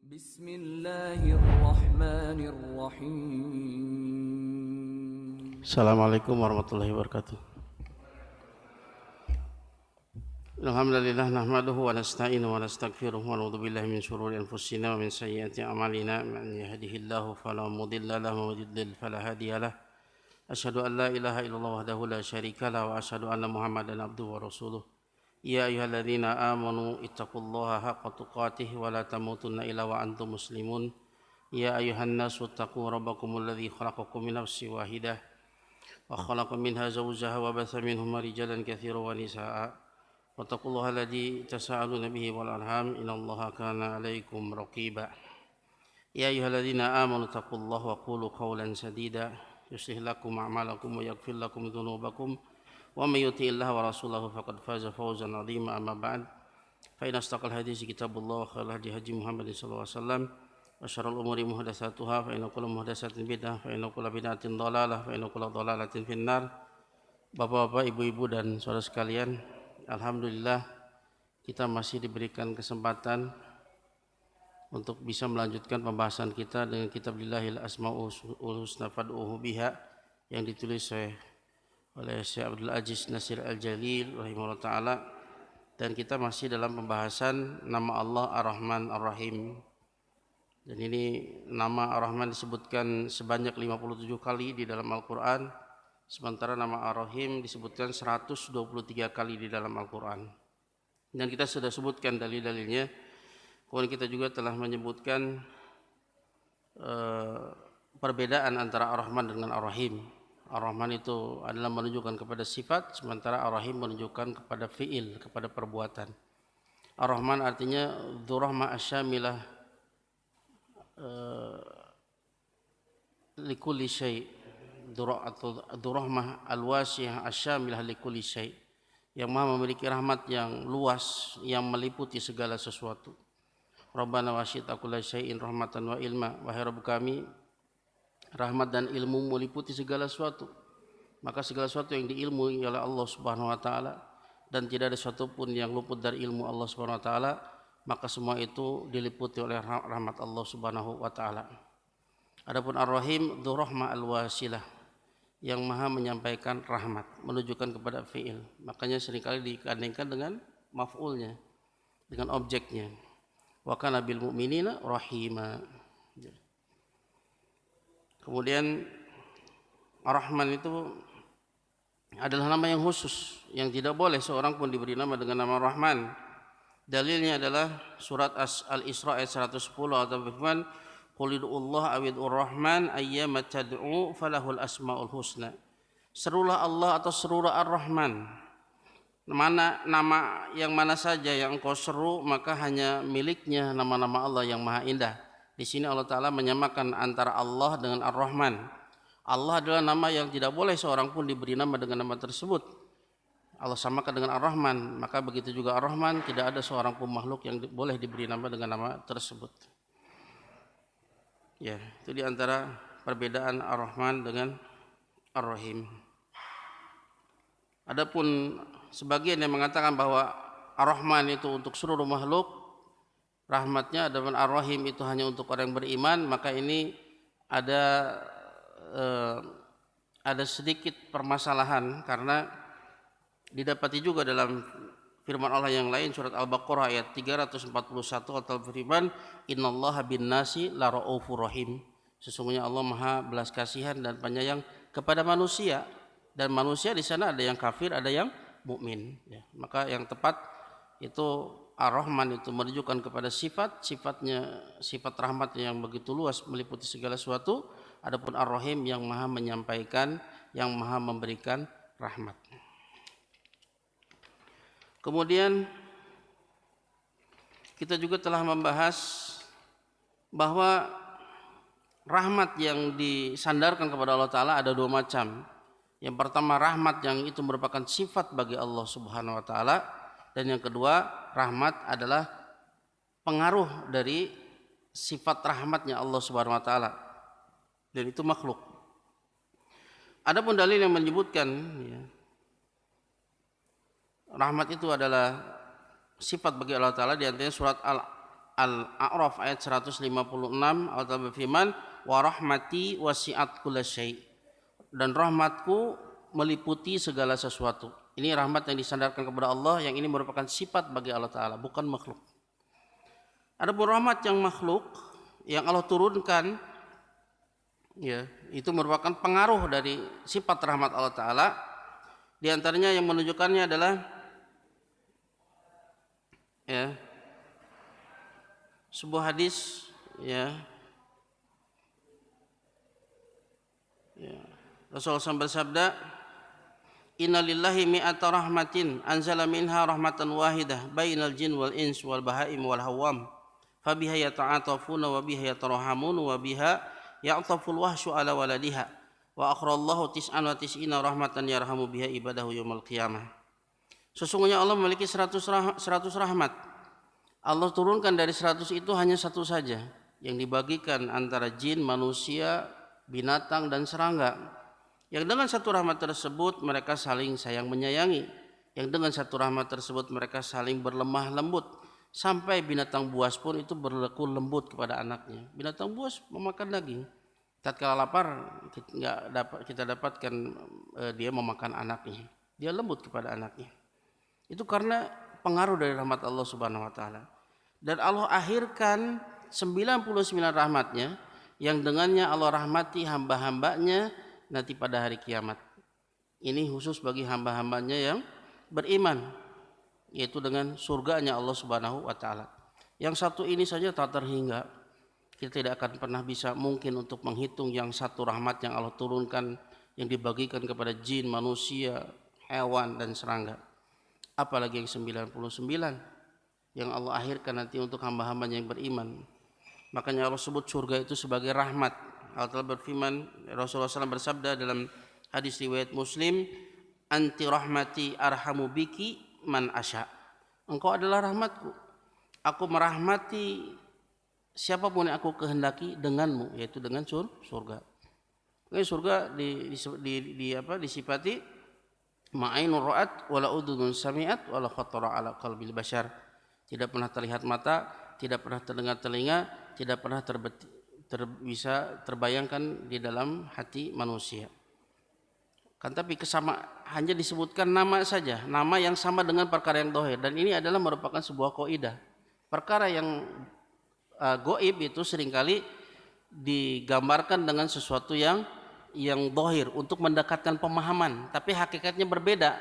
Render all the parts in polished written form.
Bismillahirrahmanirrahim. Assalamualaikum warahmatullahi wabarakatuh. Alhamdulillah nahmaduhu wa nasta'inu wa nastaghfiruh wa na'udzu billahi min syururi anfusina wa min sayyiati a'malina man yahdihillahu fala mudilla lahu wa yudlil fala hadiyalah. Asyhadu an la ilaha illallah wahdahu la syarika lah wa asyhadu anna Muhammadan abduhu wa rasuluh. Ya ayyuhalladzina amanu ittaqullaha haqqa tuqatih wa la tamutunna illa wa antum muslimun. Ya ayyuhan nasu taqu rabbakumul ladzi khalaqakum min nafsin wahidah wa khalaqa minha zawjaha wa batha minhuma rijalan katsiran wa nisaa'a. Wattaqullaha alladzi tasaaluna bihi wal arham innallaha kana 'alaikum raqiba. Ya ayyuhalladzina amanu taqullaha wa qulu qawlan sadida yuslih lakum a'malakum wa yaghfir lakum dhunubakum wa may yuti'illaha wa rasulahu faqad faza fawzan 'azima amma ba'd. Fa inna asdaqal haditsi kitabullah wa khairal hadi Muhammadin sallallahu alaihi wasallam wa syarrul umuri muhdatsatuha fa inna kulla muhdatsatin bid'ah fa inna kulla bid'atin dhalalah fa inna kulla dhalalatin finnar. Bapak-bapak, ibu-ibu dan saudara sekalian, alhamdulillah kita masih diberikan kesempatan untuk bisa melanjutkan pembahasan kita dengan kitab Lillahil Asmaul Husna fad'uhu biha yang ditulis oleh Syekh Abdul Aziz Nasir Al-Jalil rahimahullah ta'ala, dan kita masih dalam pembahasan nama Allah Ar-Rahman Ar-Rahim. Dan ini nama Ar-Rahman disebutkan sebanyak 57 kali di dalam Al-Quran, sementara nama Ar-Rahim disebutkan 123 kali di dalam Al-Quran. Dan kita sudah sebutkan dalil-dalilnya. Kemudian kita juga telah menyebutkan perbedaan antara Ar-Rahman dengan Ar-Rahim. Ar-Rahman itu adalah menunjukkan kepada sifat, sementara Ar-Rahim menunjukkan kepada fi'il, kepada perbuatan. Ar-Rahman artinya dzurrahmah asyamilah likulli syai', dzurrahmah alwasiyah asyamilah likulli syai', yang Maha memiliki rahmat yang luas yang meliputi segala sesuatu. Rabbana wasyita kulla syai'in rahmatan wa ilma, wahai Rabb kami, rahmat dan ilmu meliputi segala sesuatu. Maka segala sesuatu yang diilmui oleh Allah Subhanahu wa taala dan tidak ada sesuatu pun yang luput dari ilmu Allah Subhanahu wa taala, maka semua itu diliputi oleh rahmat Allah Subhanahu wa taala. Adapun Ar-Rahim dzurrahma al-wasilah, yang Maha menyampaikan rahmat, menunjukkan kepada fi'il. Makanya seringkali digandengkan dengan maf'ulnya, dengan objeknya. Wa kana bil mu'minina rahima. Kemudian Ar-Rahman itu adalah nama yang khusus, yang tidak boleh seorang pun diberi nama dengan nama Rahman. Dalilnya adalah surat Al-Isra ayat 110 atau firman qul ud'ullaha awid'ur rahman ayyama tad'u falahul asmaul husna. Serulah Allah atau serulah Ar-Rahman. Mana nama yang mana saja yang engkau seru, maka hanya miliknya nama-nama Allah yang maha indah. Di sini Allah Ta'ala menyamakan antara Allah dengan Ar-Rahman. Allah adalah nama yang tidak boleh seorang pun diberi nama dengan nama tersebut. Allah samakan dengan Ar-Rahman, maka begitu juga Ar-Rahman, tidak ada seorang pun makhluk yang boleh diberi nama dengan nama tersebut. Ya, itu di antara perbedaan Ar-Rahman dengan Ar-Rahim. Adapun sebagian yang mengatakan bahwa Ar-Rahman itu untuk seluruh makhluk, rahmatnya, dan Ar-Rahim itu hanya untuk orang yang beriman, maka ini ada sedikit permasalahan, karena didapati juga dalam firman Allah yang lain, surat Al-Baqarah ayat 341 atau firman innallaha bin nasi la raufur rahim. Sesungguhnya Allah maha belas kasihan dan penyayang kepada manusia, dan manusia di sana ada yang kafir, ada yang mukmin. Ya, maka yang tepat itu Ar-Rahman itu menunjukkan kepada sifatnya, sifat rahmatnya yang begitu luas meliputi segala sesuatu. Adapun Ar-Rahim yang maha menyampaikan, yang maha memberikan rahmat. Kemudian kita juga telah membahas bahwa rahmat yang disandarkan kepada Allah Ta'ala ada dua macam. Yang pertama, rahmat yang itu merupakan sifat bagi Allah Subhanahu wa Ta'ala, dan yang kedua, rahmat adalah pengaruh dari sifat rahmatnya Allah Subhanahu wa Ta'ala, dan itu makhluk. Adapun dalil yang menyebutkan rahmat itu adalah sifat bagi Allah Ta'ala, di antaranya surat Al-A'raf ayat 156, Allah Ta'ala berfirman, wa rahmati wasi'at kullasyai, dan rahmatku meliputi segala sesuatu. Ini rahmat yang disandarkan kepada Allah, yang ini merupakan sifat bagi Allah Ta'ala, bukan makhluk. Adapun rahmat yang makhluk yang Allah turunkan, ya, itu merupakan pengaruh dari sifat rahmat Allah Ta'ala. Di antaranya yang menunjukkannya adalah ya, sebuah hadis, ya, Rasulullah SAW bersabda, inna lillahi mi'ata rahmatin anzala minha rahmatan wahidah bainal jin wal ins wal bahaim wal hawam fabiha yata'atafuna wa biha yatarahamun wa biha ya'taful wahsyu ala waladiha wa akhrallahu tis'an wa tis'ina rahmatan yarhamu biha ibadahu yawmal qiyamah. Sesungguhnya Allah memiliki 100 rahmat. Allah turunkan dari 100 itu hanya satu saja yang dibagikan antara jin, manusia, binatang dan serangga. Yang dengan satu rahmat tersebut mereka saling sayang menyayangi. Yang dengan satu rahmat tersebut mereka saling berlemah lembut. Sampai binatang buas pun itu berlaku lembut kepada anaknya. Binatang buas memakan daging. Tatkala lapar kita dapatkan dia memakan anaknya. Dia lembut kepada anaknya. Itu karena pengaruh dari rahmat Allah Subhanahu wa taala. Dan Allah akhirkan 99 rahmatnya yang dengannya Allah rahmati hamba-hambanya nanti pada hari kiamat. Ini khusus bagi hamba-hambanya yang beriman, yaitu dengan surganya Allah Subhanahu wa taala. Yang satu ini saja tak terhingga. Kita tidak akan pernah bisa mungkin untuk menghitung yang satu rahmat yang Allah turunkan yang dibagikan kepada jin, manusia, hewan dan serangga. Apalagi yang 99 yang Allah akhirkan nanti untuk hamba-hambanya yang beriman. Makanya Allah sebut surga itu sebagai rahmat. Allah Ta'ala berfirman, Rasulullah SAW bersabda dalam hadis riwayat Muslim, anti rahmati arhamu biki man asya. Engkau adalah rahmatku, aku merahmati siapapun yang aku kehendaki denganmu, yaitu dengan surga. Surga disifati ma'ainur ra'at wala udhunun sami'at wala khatara ala qalbil bashar. Tidak pernah terlihat mata, tidak pernah terdengar telinga, tidak pernah bisa terbayangkan di dalam hati manusia. Kan tapi hanya disebutkan nama saja, nama yang sama dengan perkara yang dohir, dan ini adalah merupakan sebuah kaidah. Perkara yang goib itu seringkali digambarkan dengan sesuatu yang dohir untuk mendekatkan pemahaman, tapi hakikatnya berbeda.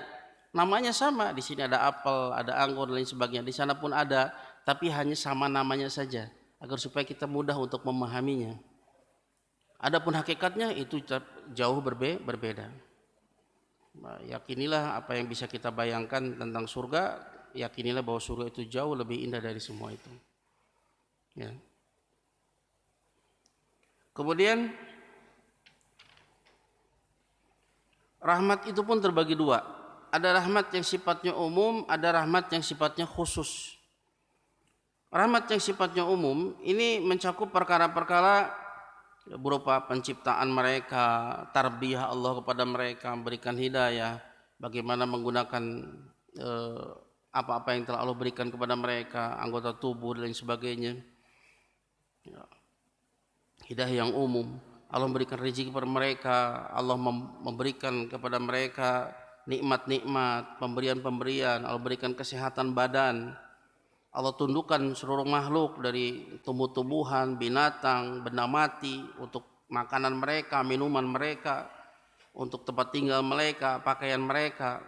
Namanya sama, di sini ada apel, ada anggur dan lain sebagainya. Di sana pun ada, tapi hanya sama namanya saja, agar supaya kita mudah untuk memahaminya. Adapun hakikatnya itu jauh berbeda. Yakinilah apa yang bisa kita bayangkan tentang surga, yakinilah bahwa surga itu jauh lebih indah dari semua itu. Ya. Kemudian rahmat itu pun terbagi dua. Ada rahmat yang sifatnya umum, ada rahmat yang sifatnya khusus. Rahmat yang sifatnya umum ini mencakup perkara-perkara berupa penciptaan mereka, tarbiyah Allah kepada mereka, memberikan hidayah, bagaimana menggunakan apa-apa yang telah Allah berikan kepada mereka, anggota tubuh dan lain sebagainya. Hidayah yang umum, Allah memberikan rezeki kepada mereka, Allah memberikan kepada mereka nikmat-nikmat, pemberian-pemberian, Allah berikan kesehatan badan, Allah tundukkan seluruh makhluk dari tumbuh-tumbuhan, binatang, benda mati untuk makanan mereka, minuman mereka, untuk tempat tinggal mereka, pakaian mereka,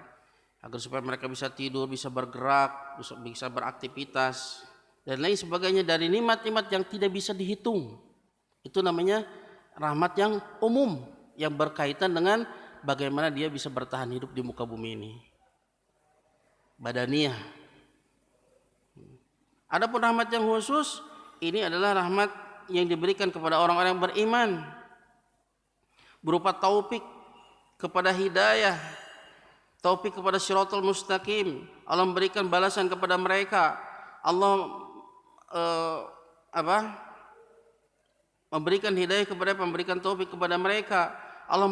agar supaya mereka bisa tidur, bisa bergerak, bisa beraktivitas dan lain sebagainya dari nikmat-nikmat yang tidak bisa dihitung. Itu namanya rahmat yang umum yang berkaitan dengan bagaimana dia bisa bertahan hidup di muka bumi ini. Badaniyah. Adapun rahmat yang khusus, ini adalah rahmat yang diberikan kepada orang-orang yang beriman. Berupa taufik kepada hidayah, taufik kepada Shiratal Mustaqim. Allah memberikan balasan kepada mereka. Allah memberikan hidayah kepada, memberikan taufik kepada mereka. Allah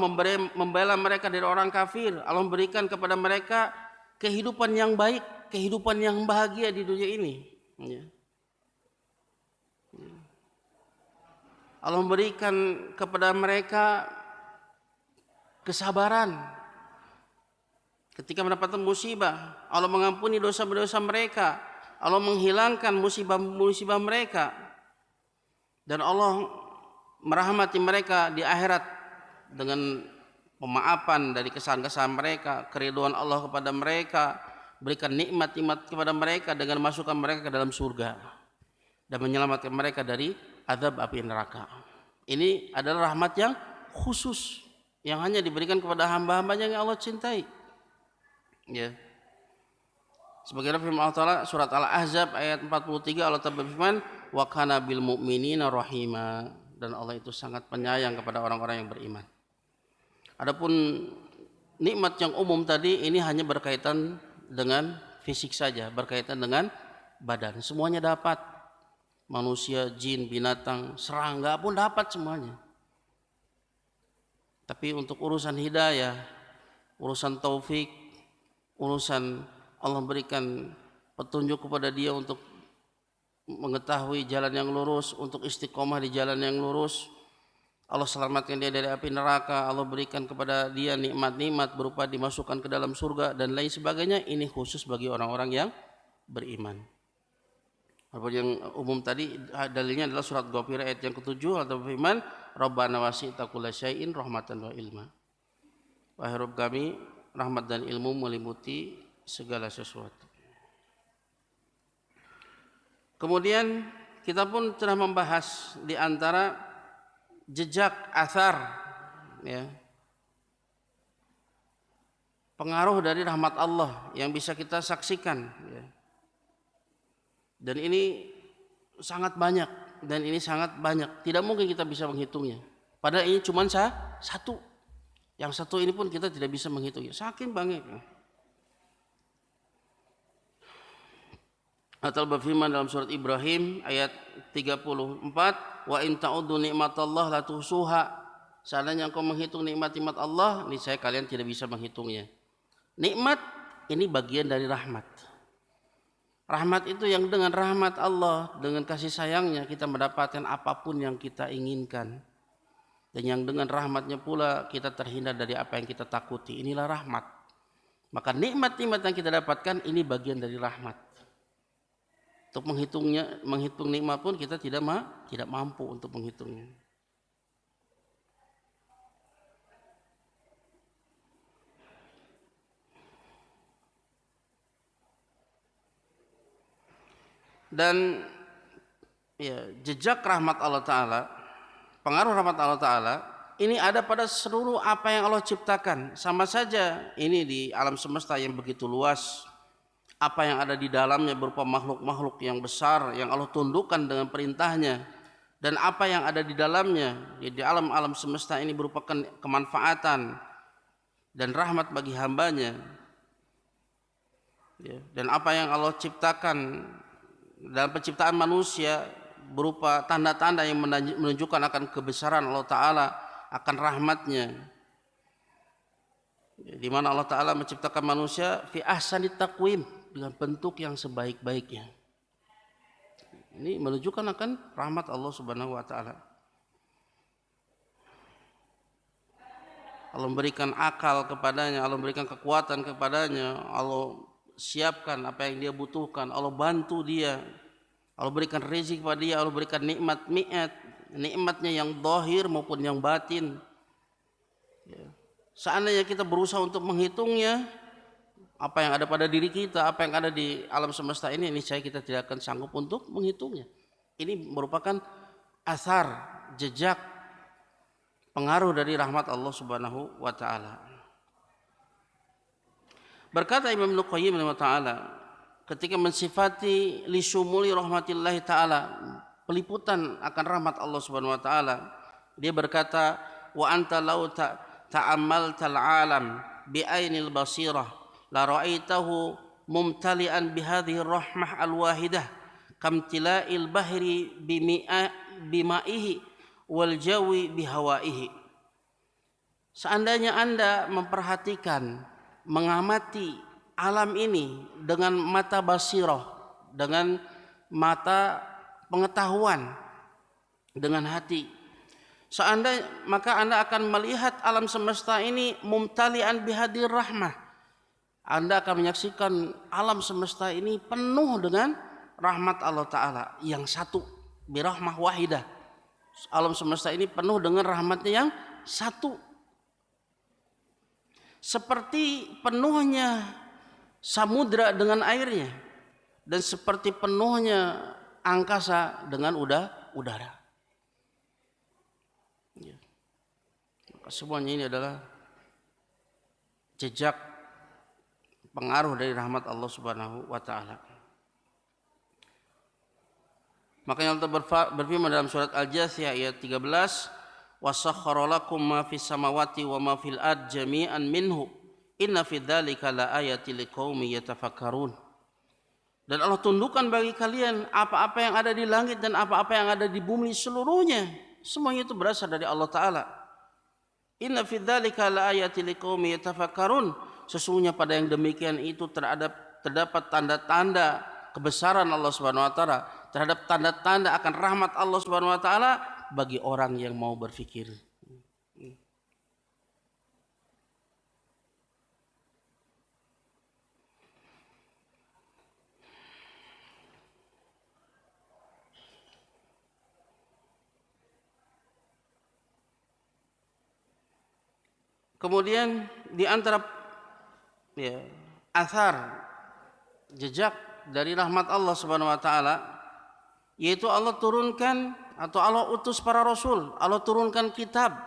membela mereka dari orang kafir. Allah memberikan kepada mereka kehidupan yang baik, kehidupan yang bahagia di dunia ini. Ya. Allah memberikan kepada mereka kesabaran ketika mendapatkan musibah. Allah mengampuni dosa-dosa mereka, Allah menghilangkan musibah-musibah mereka, dan Allah merahmati mereka di akhirat dengan pemaafan dari kesalahan-kesalahan mereka, keridhaan Allah kepada mereka, berikan nikmat-nikmat kepada mereka dengan masukkan mereka ke dalam surga dan menyelamatkan mereka dari azab api neraka. Ini adalah rahmat yang khusus yang hanya diberikan kepada hamba-hambanya yang Allah cintai. Ya. Sebagaimana firman Allah Ta'ala surat Al-Ahzab ayat 43, Allah Ta'ala berfirman, wa kana bil mu'minina rahima, dan Allah itu sangat penyayang kepada orang-orang yang beriman. Adapun nikmat yang umum tadi ini hanya berkaitan dengan fisik saja, berkaitan dengan badan. Semuanya dapat. Manusia, jin, binatang, serangga pun dapat semuanya. Tapi untuk urusan hidayah, urusan taufik, urusan Allah berikan petunjuk kepada dia untuk mengetahui jalan yang lurus, untuk istiqomah di jalan yang lurus, Allah selamatkan dia dari api neraka, Allah berikan kepada dia nikmat-nikmat berupa dimasukkan ke dalam surga dan lain sebagainya. Ini khusus bagi orang-orang yang beriman. Apa yang umum tadi dalilnya adalah surat Ghafir ayat yang ke-7, atau firman Rabbana wasi'ta kulla syai'in rahmatan wa ilma. Wahai Rabb kami, rahmat dan ilmu meliputi segala sesuatu. Kemudian kita pun telah membahas di antara jejak athar, ya, pengaruh dari rahmat Allah yang bisa kita saksikan, ya. Dan ini sangat banyak, tidak mungkin kita bisa menghitungnya. Padahal ini cuma satu. Yang satu ini pun kita tidak bisa menghitungnya, saking banyak. Allah berfirman dalam surat Ibrahim ayat 34, wa in ta'uddu nikmatallah la tuhsuha. Seandainya engkau menghitung nikmat-nikmat Allah, niscaya kalian tidak bisa menghitungnya. Nikmat ini bagian dari rahmat. Rahmat itu yang dengan rahmat Allah, dengan kasih sayangnya kita mendapatkan apapun yang kita inginkan. Dan yang dengan rahmatnya pula kita terhindar dari apa yang kita takuti. Inilah rahmat. Maka nikmat-nikmat yang kita dapatkan ini bagian dari rahmat. Untuk menghitung nikmat pun kita tidak mampu untuk menghitungnya. Dan ya, jejak rahmat Allah Ta'ala, pengaruh rahmat Allah Ta'ala ini ada pada seluruh apa yang Allah ciptakan. Sama saja ini di alam semesta yang begitu luas, apa yang ada di dalamnya berupa makhluk-makhluk yang besar yang Allah tundukkan dengan perintahnya, dan apa yang ada di dalamnya di alam-alam semesta ini berupa kemanfaatan dan rahmat bagi hambanya, ya. Dan apa yang Allah ciptakan dalam penciptaan manusia berupa tanda-tanda yang menunjukkan akan kebesaran Allah Ta'ala, akan rahmatnya, di mana Allah Ta'ala menciptakan manusia fi ahsanit taqwim, dengan bentuk yang sebaik-baiknya. Ini menunjukkan akan rahmat Allah Subhanahu wa Ta'ala. Allah memberikan akal kepadanya, Allah memberikan kekuatan kepadanya, Allah siapkan apa yang dia butuhkan, Allah bantu dia, Allah berikan rezeki kepada dia, Allah berikan nikmatnya yang zahir maupun yang batin. Ya. Seandainya kita berusaha untuk menghitungnya, apa yang ada pada diri kita, apa yang ada di alam semesta ini, niscaya kita tidak akan sanggup untuk menghitungnya. Ini merupakan asar, jejak, pengaruh dari rahmat Allah Subhanahu wa Ta'ala. Berkata Imam Ibnu Qayyim rahimahullah ketika mensifati li syumuli rahmatillahi ta'ala, peliputan akan rahmat Allah Subhanahu wa Ta'ala, dia berkata, wa anta law ta'ammaltal alam bi ainil basirah la ra'aitahu mumtali'an bihadhihi rahmah al-wahidah kamtila'il bahri bima'ihi wal jawi bihawaihi. Seandainya Anda memperhatikan, mengamati alam ini dengan mata basirah, dengan mata pengetahuan, dengan hati, Maka Anda akan melihat alam semesta ini mumtali'an bihadir rahmah. Anda akan menyaksikan alam semesta ini penuh dengan rahmat Allah Ta'ala yang satu, birahmah wahidah. Alam semesta ini penuh dengan rahmatnya yang satu. Seperti penuhnya samudra dengan airnya, dan seperti penuhnya angkasa dengan udara. Ya. Maka semuanya ini adalah jejak pengaruh dari rahmat Allah Subhanahu wa taala. Makanya Allah berfirman dalam surat Al-Jathiyah ayat 13, "Wasakhkhara lakum ma fis samawati wa ma fil ard jami'an minhu inna fi dzalika laayatil liqaumin yatafakkarun." Dan Allah tundukkan bagi kalian apa-apa yang ada di langit dan apa-apa yang ada di bumi seluruhnya. Semuanya itu berasal dari Allah Ta'ala. Inna fi dzalika laayatil liqaumin yatafakkarun. Sesungguhnya pada yang demikian itu terdapat tanda-tanda kebesaran Allah Subhanahu wa taala, terhadap tanda-tanda akan rahmat Allah Subhanahu wa taala bagi orang yang mau berfikir. Kemudian di antara athar jejak dari rahmat Allah Subhanahu wa taala, yaitu Allah turunkan atau Allah utus para rasul, Allah turunkan kitab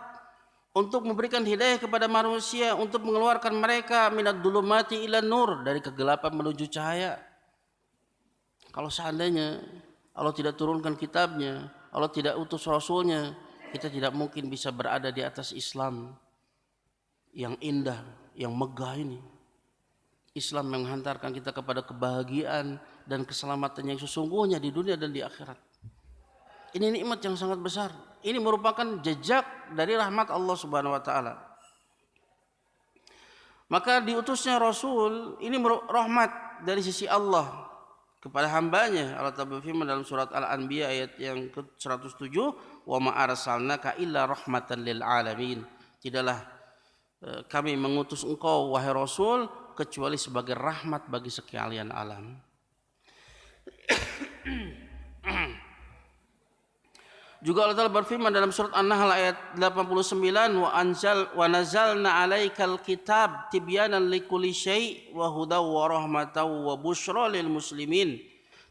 untuk memberikan hidayah kepada manusia, untuk mengeluarkan mereka minad dhulumati ilan nur, dari kegelapan menuju cahaya. Kalau seandainya Allah tidak turunkan kitabnya, Allah tidak utus rasulnya, kita tidak mungkin bisa berada di atas Islam yang indah, yang megah ini. Islam yang menghantarkan kita kepada kebahagiaan dan keselamatan yang sesungguhnya di dunia dan di akhirat. Ini nikmat yang sangat besar. Ini merupakan jejak dari rahmat Allah Subhanahu wa taala. Maka diutusnya Rasul ini rahmat dari sisi Allah kepada hambanya. Allah Ta'ala berfirman dalam surat Al-Anbiya ayat yang ke-107, "Wa ma arsalnaka illa rahmatan lil alamin." Tidaklah kami mengutus engkau wahai Rasul kecuali sebagai rahmat bagi sekalian alam. Juga Allah Ta'ala berfirman dalam surat An-Nahl ayat 89, wa nazalna 'alaikal kitab tibyanan likulli syai' wa hudaw wa rahmataw wa busyra lil muslimin.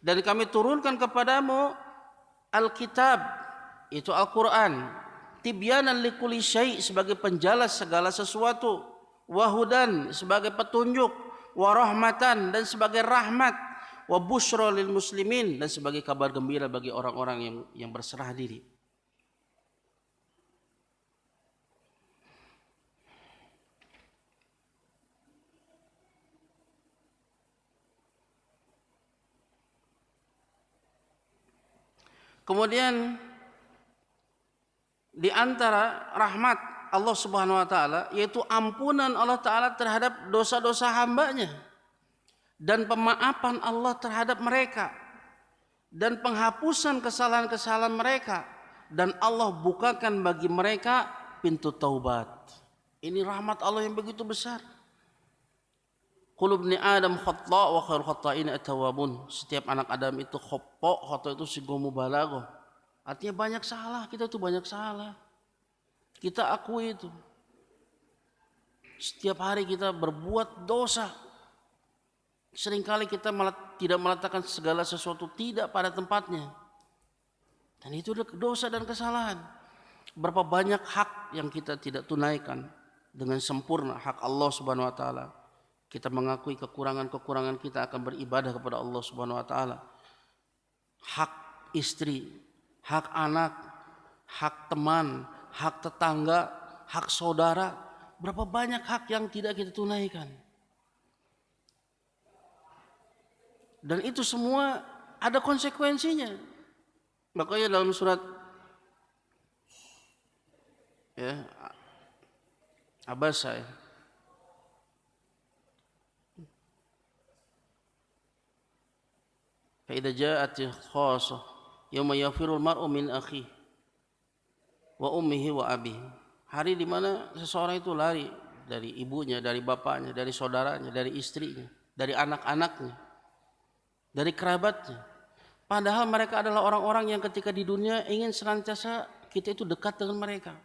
Dan kami turunkan kepadamu Alkitab, itu Al-Qur'an, tibyanan likulli syai' sebagai penjelas segala sesuatu, wahudan sebagai petunjuk, warahmatan dan sebagai rahmat, wa busyra lil muslimin dan sebagai kabar gembira bagi orang-orang yang berserah diri. Kemudian di antara rahmat Allah Subhanahu wa taala yaitu ampunan Allah taala terhadap dosa-dosa hambanya dan pemaafan Allah terhadap mereka dan penghapusan kesalahan-kesalahan mereka, dan Allah bukakan bagi mereka pintu taubat. Ini rahmat Allah yang begitu besar. Qul ibni Adam khata' wa khairul khata'in at-tawwabun. Setiap anak Adam itu khata' itu sigo mubalaghah. Artinya banyak salah, kita tuh banyak salah. Kita akui itu. Setiap hari kita berbuat dosa. Seringkali kita tidak meletakkan segala sesuatu tidak pada tempatnya. Dan itu dosa dan kesalahan. Berapa banyak hak yang kita tidak tunaikan dengan sempurna, hak Allah Subhanahu wa taala. Kita mengakui kekurangan-kekurangan kita akan beribadah kepada Allah Subhanahu wa taala. Hak istri, hak anak, hak teman, hak tetangga, hak saudara, berapa banyak hak yang tidak kita tunaikan. Dan itu semua ada konsekuensinya. Makanya dalam surat Abasa fa idza ja'atil khasah yauma yafirul mar'u min akhihi wa ummihi wa abihi. Hari di mana seseorang itu lari dari ibunya, dari bapaknya, dari saudaranya, dari istrinya, dari anak-anaknya, dari kerabatnya. Padahal mereka adalah orang-orang yang ketika di dunia ingin senantiasa kita itu dekat dengan mereka.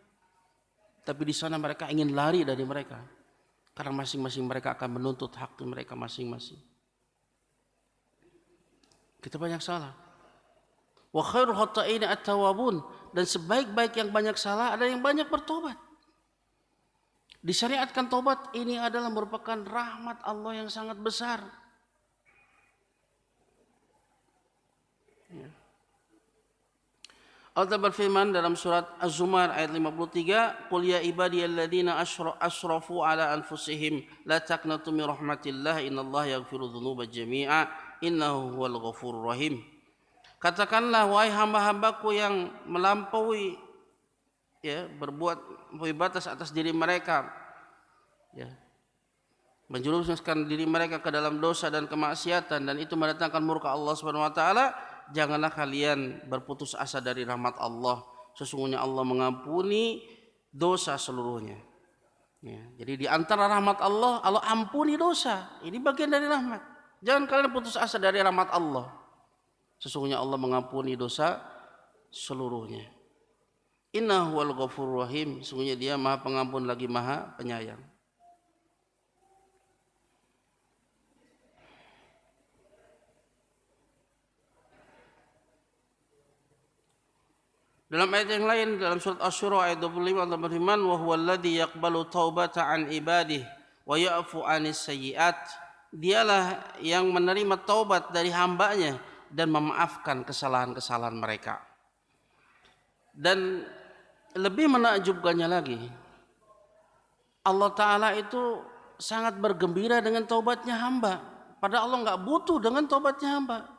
Tapi di sana mereka ingin lari dari mereka. Karena masing-masing mereka akan menuntut hak mereka masing-masing. Kita banyak salah. Wa khairul khata'ina at-tawwabun, dan sebaik-baik yang banyak salah ada yang banyak bertobat. Disyariatkan tobat ini adalah merupakan rahmat Allah yang sangat besar. Ya. Allah berfirman dalam surat Az-Zumar ayat 53, "Qul ya ibadiyalladzina asrafu ala anfusihim la taqnatu min rahmatillah innallaha yaghfiru dzunuba jami'a innahu huwal ghafurur rahim." Katakanlah, wahai hamba-hambaku yang melampaui, ya, berbuat melampaui batas atas diri mereka, ya, menjerumuskan diri mereka ke dalam dosa dan kemaksiatan, dan itu mendatangkan murka Allah Subhanahu wa taala, janganlah kalian berputus asa dari rahmat Allah. Sesungguhnya Allah mengampuni dosa seluruhnya. Ya, jadi di antara rahmat Allah, Allah ampuni dosa. Ini bagian dari rahmat. Jangan kalian putus asa dari rahmat Allah. Sesungguhnya Allah mengampuni dosa seluruhnya. Innahu wal ghafurur rahim. Sesungguhnya Dia Maha Pengampun lagi Maha Penyayang. Dalam ayat yang lain, dalam surat Asy-Syura ayat 25, Allah berfirman, "Wa huwal ladzi yaqbalu taubata an ibadihi wa ya'fu 'anis sayyi'at." Dialah yang menerima taubat dari hambanya dan memaafkan kesalahan-kesalahan mereka. Dan lebih menakjubkannya lagi, Allah Ta'ala itu sangat bergembira dengan taubatnya hamba. Padahal Allah nggak butuh dengan taubatnya hamba.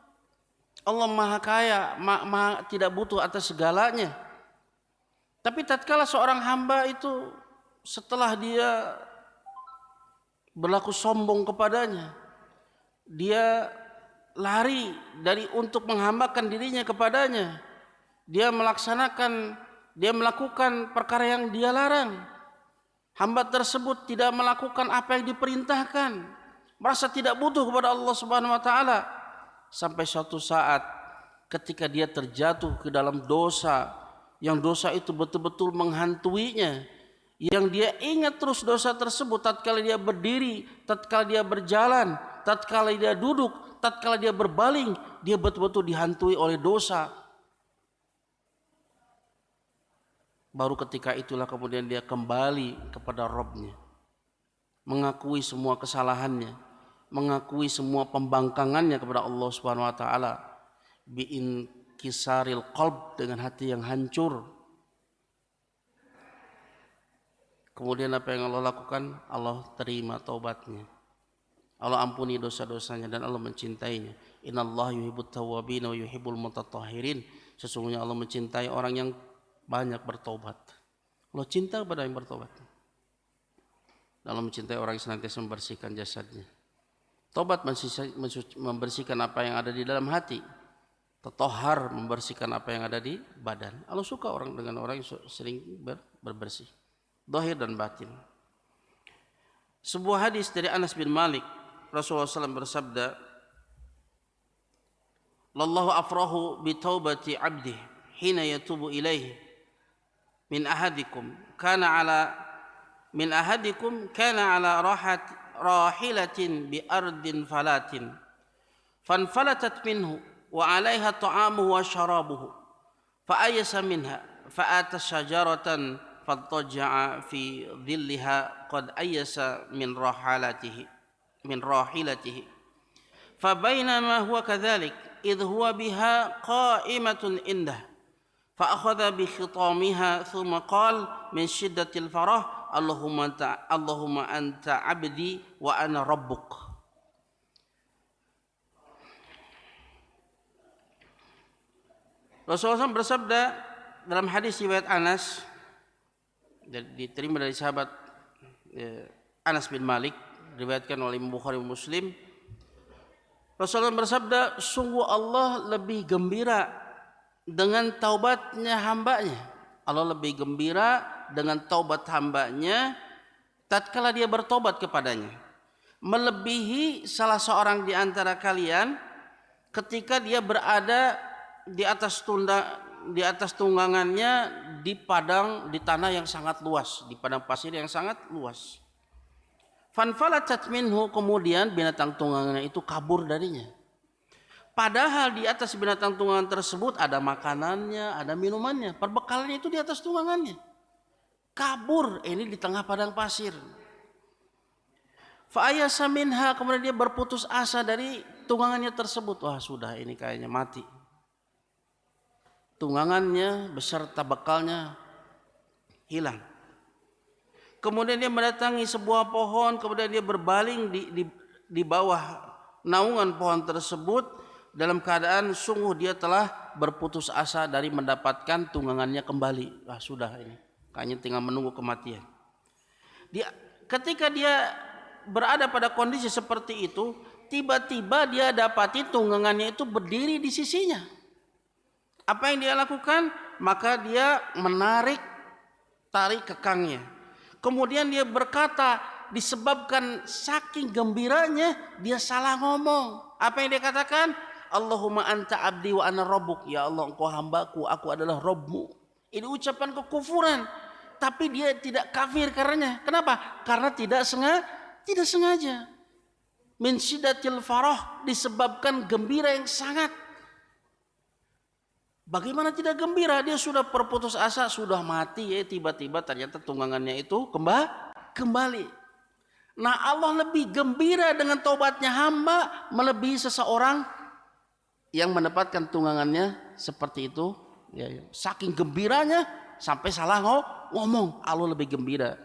Allah Maha Kaya, maha tidak butuh atas segalanya. Tapi tatkala seorang hamba itu setelah dia berlaku sombong kepadanya, dia lari dari untuk menghambakan dirinya kepadanya, dia melakukan perkara yang dia larang. Hamba tersebut tidak melakukan apa yang diperintahkan, merasa tidak butuh kepada Allah Subhanahu wa taala, sampai suatu saat ketika dia terjatuh ke dalam dosa, yang dosa itu betul-betul menghantuinya, yang dia ingat terus dosa tersebut tatkala dia berdiri, tatkala dia berjalan, tatkala dia duduk, tatkala dia berbaling, dia betul-betul dihantui oleh dosa. Baru ketika itulah kemudian dia kembali kepada Rabb-Nya, mengakui semua kesalahannya, mengakui semua pembangkangannya kepada Allah Subhanahu wa taala, biinkisaril qalb, dengan hati yang hancur. Kemudian apa yang Allah lakukan? Allah terima taubatnya, Allah ampuni dosa-dosanya, dan Allah mencintainya. Innallaha yuhibbut tawwabin wa yuhibbul mutatahhirin. Sesungguhnya Allah mencintai orang yang banyak bertobat. Allah cinta kepada yang bertobat. Allah mencintai orang yang senantiasa membersihkan jasadnya. Tobat membersihkan apa yang ada di dalam hati. Tatohar membersihkan apa yang ada di badan. Allah suka orang dengan orang yang sering berbersih, zahir dan batin. Sebuah hadis dari Anas bin Malik, Rasulullah SAW bersabda, "Lallahu afrahu bi taubati 'abdi hina yatubu ilaihi min ahadikum kana ala rahilatin bi ardin falatin fanfalatat minhu wa 'alaiha ta'amuhu wa sharabuhu fa ayasa minha fa ata syajaratan fattaja'a fi dhilliha qad ayasa min rahilatihi fa bainama huwa kadhalik idh huwa biha qa'imatun indah fa akhadha bi khitamiha thumma qala min shiddatil farah Allahumma anta 'abdi wa ana rabbuk." Rasulullah SAW bersabda dalam hadis riwayat Anas, diterima dari sahabat Anas bin Malik, diriwayatkan oleh Bukhari dan Muslim. Rasulullah bersabda, sungguh Allah lebih gembira dengan taubatnya hambanya Allah lebih gembira dengan taubat hambanya tatkala dia bertobat kepadanya, melebihi salah seorang di antara kalian ketika dia berada di atas tunggangannya di tanah yang sangat luas, di padang pasir yang sangat luas. Fanfalatat minhu, kemudian binatang tunggangannya itu kabur darinya. Padahal di atas binatang tunggangan tersebut ada makanannya, ada minumannya, perbekalannya itu di atas tunggangannya. Kabur, ini di tengah padang pasir. Fa'ayasa minha, kemudian dia berputus asa dari tunggangannya tersebut. Wah sudah, ini kayaknya mati. Tunggangannya beserta bekalnya hilang. Kemudian dia mendatangi sebuah pohon, kemudian dia berbaling di bawah naungan pohon tersebut dalam keadaan sungguh dia telah berputus asa dari mendapatkan tunggangannya kembali. Wah sudah, ini kayaknya tinggal menunggu kematian. Ketika dia berada pada kondisi seperti itu, tiba-tiba dia dapati tunggangannya itu berdiri di sisinya. Apa yang dia lakukan? Maka dia menarik tali kekangnya. Kemudian dia berkata, disebabkan saking gembiranya dia salah ngomong. Apa yang dia katakan? Allahumma anta abdi wa ana rabbuk. Ya Allah, engkau hambaku, aku adalah Rabbmu. Ini ucapan kekufuran. Tapi dia tidak kafir karenanya. Kenapa? Karena tidak sengaja. Min syiddatil farah, disebabkan gembira yang sangat. Bagaimana tidak gembira? Dia sudah berputus asa, sudah mati, ya tiba-tiba ternyata tunggangannya itu kembali. Nah, Allah lebih gembira dengan taubatnya hamba melebihi seseorang yang mendapatkan tunggangannya seperti itu. Ya. Saking gembiranya sampai salah ngomong. Allah lebih gembira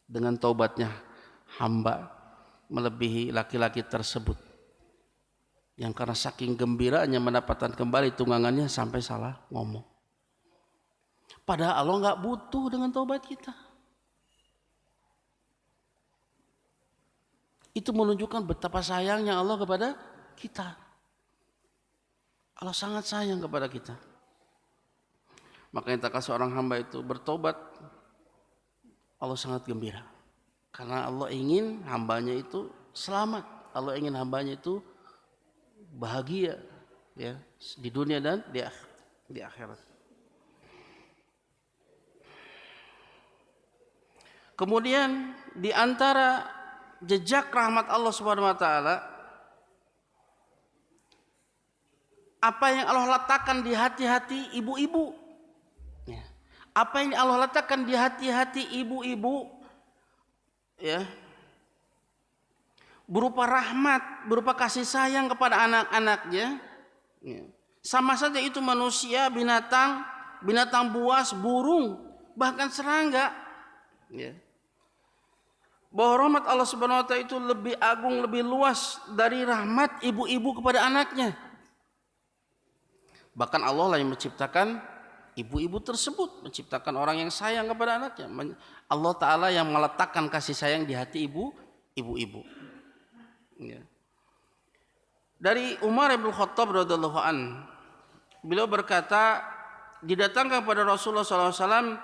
dengan taubatnya hamba melebihi laki-laki tersebut yang karena saking gembiranya mendapatkan kembali tunggangannya sampai salah ngomong. Padahal Allah nggak butuh dengan taubat kita. Itu menunjukkan betapa sayangnya Allah kepada kita. Allah sangat sayang kepada kita. Makanya tak seorang hamba itu bertobat, Allah sangat gembira. Karena Allah ingin hambanya itu selamat. Allah ingin hambanya itu bahagia, ya, di dunia dan di akhirat. Kemudian di antara jejak rahmat Allah Subhanahu wa taala, apa yang Allah letakkan di hati-hati ibu-ibu. Ya. Apa yang Allah letakkan di hati-hati ibu-ibu, ya, berupa rahmat, berupa kasih sayang kepada anak-anaknya. Ya. Sama saja itu manusia, binatang buas, burung, bahkan serangga. Ya. Bahwa rahmat Allah Subhanahu wa taala itu lebih agung, lebih luas dari rahmat ibu-ibu kepada anaknya. Bahkan Allah lah yang menciptakan ibu-ibu tersebut, menciptakan orang yang sayang kepada anaknya. Allah Ta'ala yang meletakkan kasih sayang di hati ibu-ibu. Ya. Dari Umar bin Khattab radhiyallahu an, beliau berkata, didatangkan kepada Rasulullah SAW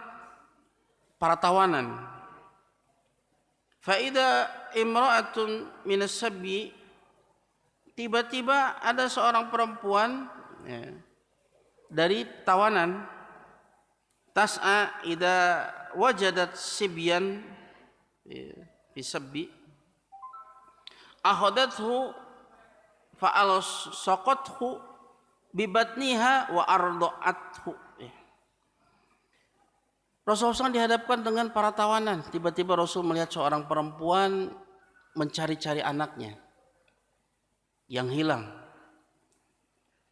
para tawanan. Faida imra'atun minas sabyi, tiba-tiba ada seorang perempuan, ya, dari tawanan. Tas'a idza wajadat sibyan, ya, fi sabbi ahadathu fa'alsaqathu bibatniha wa arda'athu. Rasulullah SAW dihadapkan dengan para tawanan. Tiba-tiba Rasul melihat seorang perempuan mencari-cari anaknya yang hilang.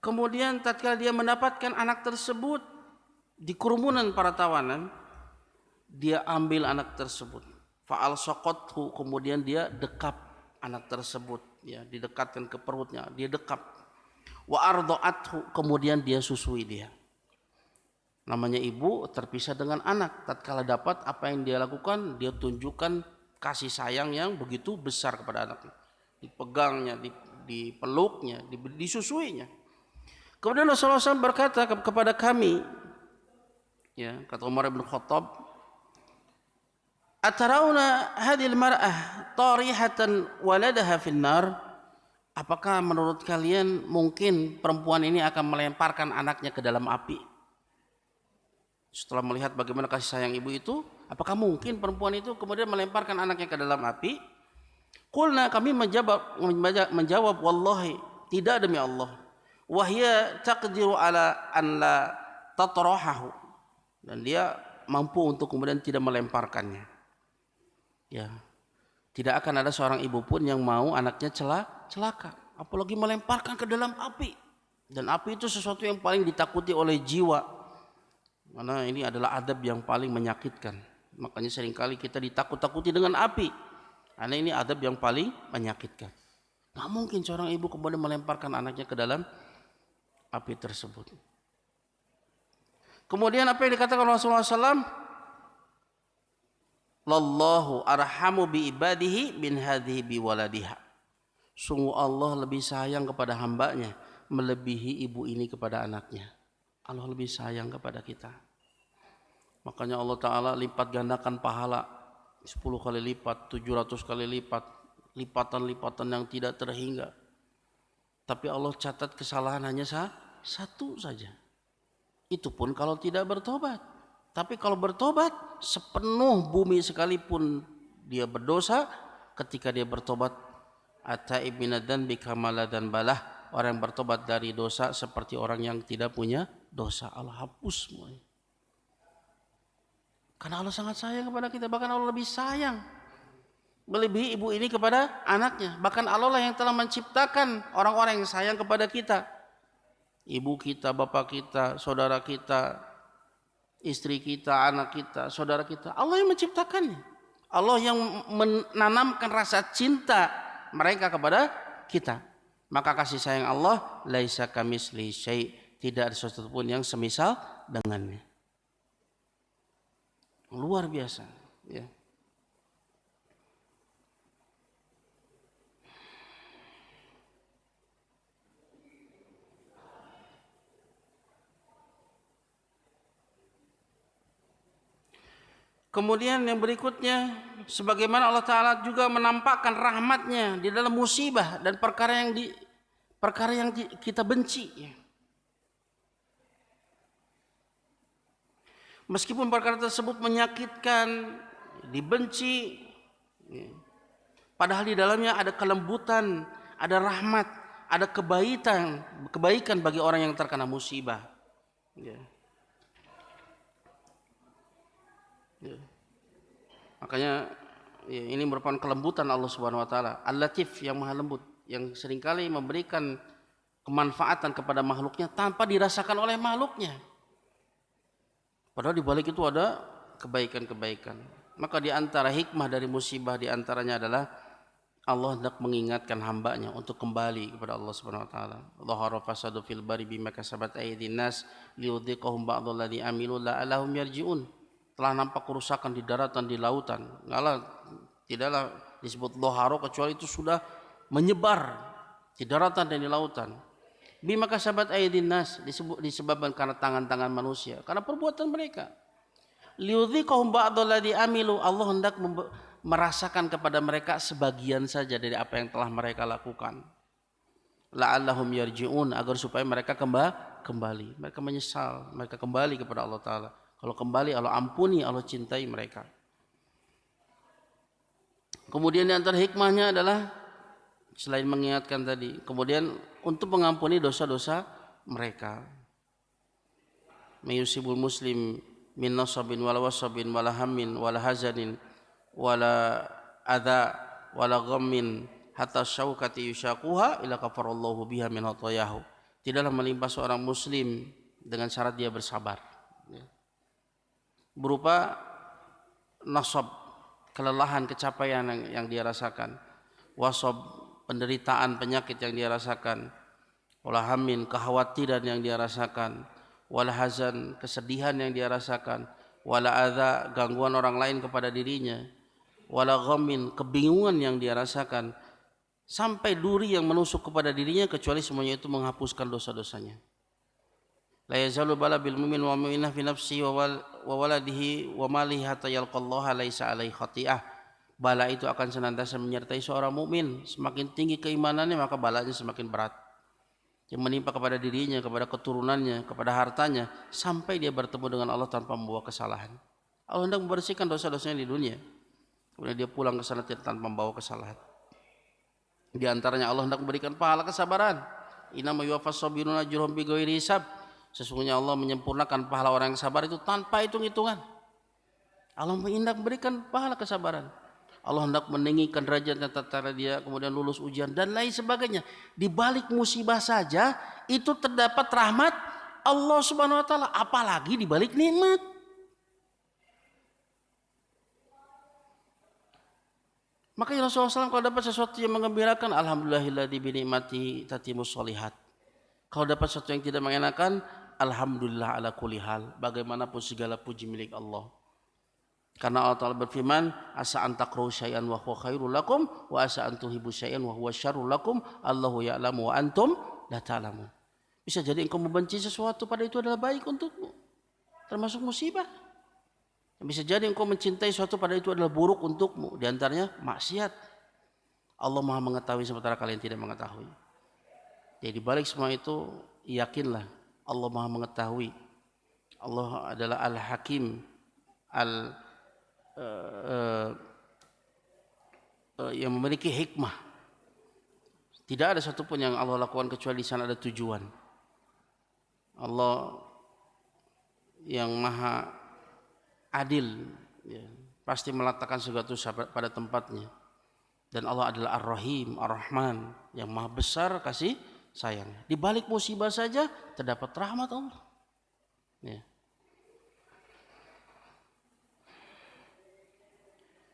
Kemudian tatkala dia mendapatkan anak tersebut di kerumunan para tawanan, dia ambil anak tersebut. Fa'alsaqathu, kemudian dia dekap anak tersebut, ya, didekatkan ke perutnya, dia dekap. Wa arda'athu, kemudian dia susui dia. Namanya ibu terpisah dengan anak. Tatkala dapat apa yang dia lakukan, dia tunjukkan kasih sayang yang begitu besar kepada anaknya. Dipegangnya, Ya, kata Umar bin Khattab, "Atarawna hadhil mar'ah tarihatan waladaha fin nar?" Apakah menurut kalian mungkin perempuan ini akan melemparkan anaknya ke dalam api? Setelah melihat bagaimana kasih sayang ibu itu, apakah mungkin perempuan itu kemudian melemparkan anaknya ke dalam api? Qulna, kami menjawab, wallahi, tidak demi Allah. Wahya taqdiru ala an la tatrahahu. Dan dia mampu untuk kemudian tidak melemparkannya. Ya. Tidak akan ada seorang ibu pun yang mau anaknya celaka, apalagi melemparkan ke dalam api. Dan api itu sesuatu yang paling ditakuti oleh jiwa. Karena ini adalah adab yang paling menyakitkan. Makanya seringkali kita ditakut-takuti dengan api. Karena ini adab yang paling menyakitkan. Gak mungkin seorang ibu kemudian melemparkan anaknya ke dalam api tersebut. Kemudian apa yang dikatakan Rasulullah SAW? Lallahu arhamu bi ibadihi bin hadhihi bi waladiha. Sungguh Allah lebih sayang kepada hambanya melebihi ibu ini kepada anaknya. Allah lebih sayang kepada kita. Makanya Allah Ta'ala lipat gandakan pahala 10 kali lipat, 700 kali lipat, lipatan-lipatan yang tidak terhingga. Tapi Allah catat kesalahan hanya satu saja. Itu pun kalau tidak bertobat. Tapi kalau bertobat, sepenuh bumi sekalipun dia berdosa, ketika dia bertobat, ataib minadan bikamala dan balah, orang yang bertobat dari dosa seperti orang yang tidak punya dosa. Allah hapus semuanya. Karena Allah sangat sayang kepada kita. Bahkan Allah lebih sayang melebihi ibu ini kepada anaknya. Bahkan Allah lah yang telah menciptakan orang-orang yang sayang kepada kita. Ibu kita, bapak kita, saudara kita, istri kita, anak kita, saudara kita. Allah yang menciptakannya. Allah yang menanamkan rasa cinta mereka kepada kita. Maka kasih sayang Allah, laisa kamitslihi syai', tidak ada sesuatu pun yang semisal dengannya. Luar biasa, ya. Kemudian yang berikutnya, sebagaimana Allah Ta'ala juga menampakkan rahmatnya di dalam musibah dan perkara yang kita benci, ya. Meskipun perkara tersebut menyakitkan, dibenci, ya, padahal di dalamnya ada kelembutan, ada rahmat, ada kebaikan bagi orang yang terkena musibah, ya. Ya. Makanya ya, ini merupakan kelembutan Allah Subhanahu wa taala, Al-Latif, yang maha lembut, yang seringkali memberikan kemanfaatan kepada makhluknya tanpa dirasakan oleh makhluknya. Padahal di balik itu ada kebaikan-kebaikan. Maka di antara hikmah dari musibah di antaranya adalah Allah hendak mengingatkan hambanya untuk kembali kepada Allah Subhanahu wa taala. Dhahara fasadu fil bari bima kasabat aydin nas liyudhiqahum ba'dal ladzi amilu la'allahum yarji'un. Telah nampak kerusakan di daratan, di lautan. Tidaklah disebut dhahara kecuali itu sudah menyebar di daratan dan di lautan. Bima kasabat aydin nas, disebabkan karena tangan-tangan manusia, karena perbuatan mereka. Liyudhiqahum ba'dal ladzi amilu, Allah hendak merasakan kepada mereka sebagian saja dari apa yang telah mereka lakukan. La'allahum yarji'un, agar supaya mereka kembali. Mereka menyesal, mereka kembali kepada Allah Ta'ala. Kalau kembali Allah ampuni, Allah cintai mereka. Kemudian di antara hikmahnya adalah selain mengingatkan tadi, kemudian untuk mengampuni dosa-dosa mereka. Mayusibul muslim min nasabin wala wasabin wala hammin wala hazanin wala adha wala ghammin hatta syaukati yushaquha ila kafarallahu biha min hatayahu. Tidaklah menimpa seorang muslim dengan syarat dia bersabar, ya, berupa nasab, kelelahan, kecapaian yang dia rasakan, wasab, penderitaan, penyakit yang dia rasakan, wala hammin, kekhawatiran yang dia rasakan, wala hazan, kesedihan yang dia rasakan, wala adza, gangguan orang lain kepada dirinya, wala ghammin, kebingungan yang dia rasakan, sampai duri yang menusuk kepada dirinya, kecuali semuanya itu menghapuskan dosa-dosanya. La yazalu bala bil mu'min wa mu'minah fi nafsi wa wa waladihi wa malihi hatta yalqallaha laisa alaihi khati'ah. Bala itu akan senantiasa menyertai seorang mukmin. Semakin tinggi keimanannya maka balanya semakin berat. Yang menimpa kepada dirinya, kepada keturunannya, kepada hartanya sampai dia bertemu dengan Allah tanpa membawa kesalahan. Allah hendak membersihkan dosa-dosanya di dunia. Kemudian dia pulang ke sana tanpa membawa kesalahan. Di antaranya Allah hendak memberikan pahala kesabaran. Innama yuwaffas sabiruna ajruhum bighairi hisab. Sesungguhnya Allah menyempurnakan pahala orang yang sabar itu tanpa hitung-hitungan. Allah hendak memberikan pahala kesabaran. Allah hendak meninggikan derajatnya tatkala dia kemudian lulus ujian dan lain sebagainya. Di balik musibah saja itu terdapat rahmat Allah Subhanahu wa taala, apalagi di balik nikmat. Makanya Rasulullah SAW kalau dapat sesuatu yang mengembirakan, alhamdulillahilladzi bi ni'matihi tatimmus sholihat. Kalau dapat sesuatu yang tidak mengenakan, alhamdulillah ala kulli hal. Bagaimanapun segala puji milik Allah. Karena Allah Ta'ala berfirman, asa an takrahu syai'an wa huwa khairul lakum wa asa an tuhibbu syai'an wa huwa syarrul lakum, Allahu ya'lamu wa antum la ta'lamun. Bisa jadi engkau membenci sesuatu pada itu adalah baik untukmu, termasuk musibah. Bisa jadi engkau mencintai sesuatu pada itu adalah buruk untukmu, di antaranya maksiat. Allah Maha mengetahui sementara kalian tidak mengetahui. Jadi balik semua itu yakinlah Allah Maha mengetahui. Allah adalah Al-Hakim, yang memiliki hikmah. Tidak ada satupun yang Allah lakukan kecuali di sana ada tujuan. Allah yang maha adil, ya, pasti meletakkan segala sesuatu pada tempatnya. Dan Allah adalah Ar-Rahim, Ar-Rahman, yang maha besar kasih sayang. Di balik musibah saja terdapat rahmat Allah. Ya.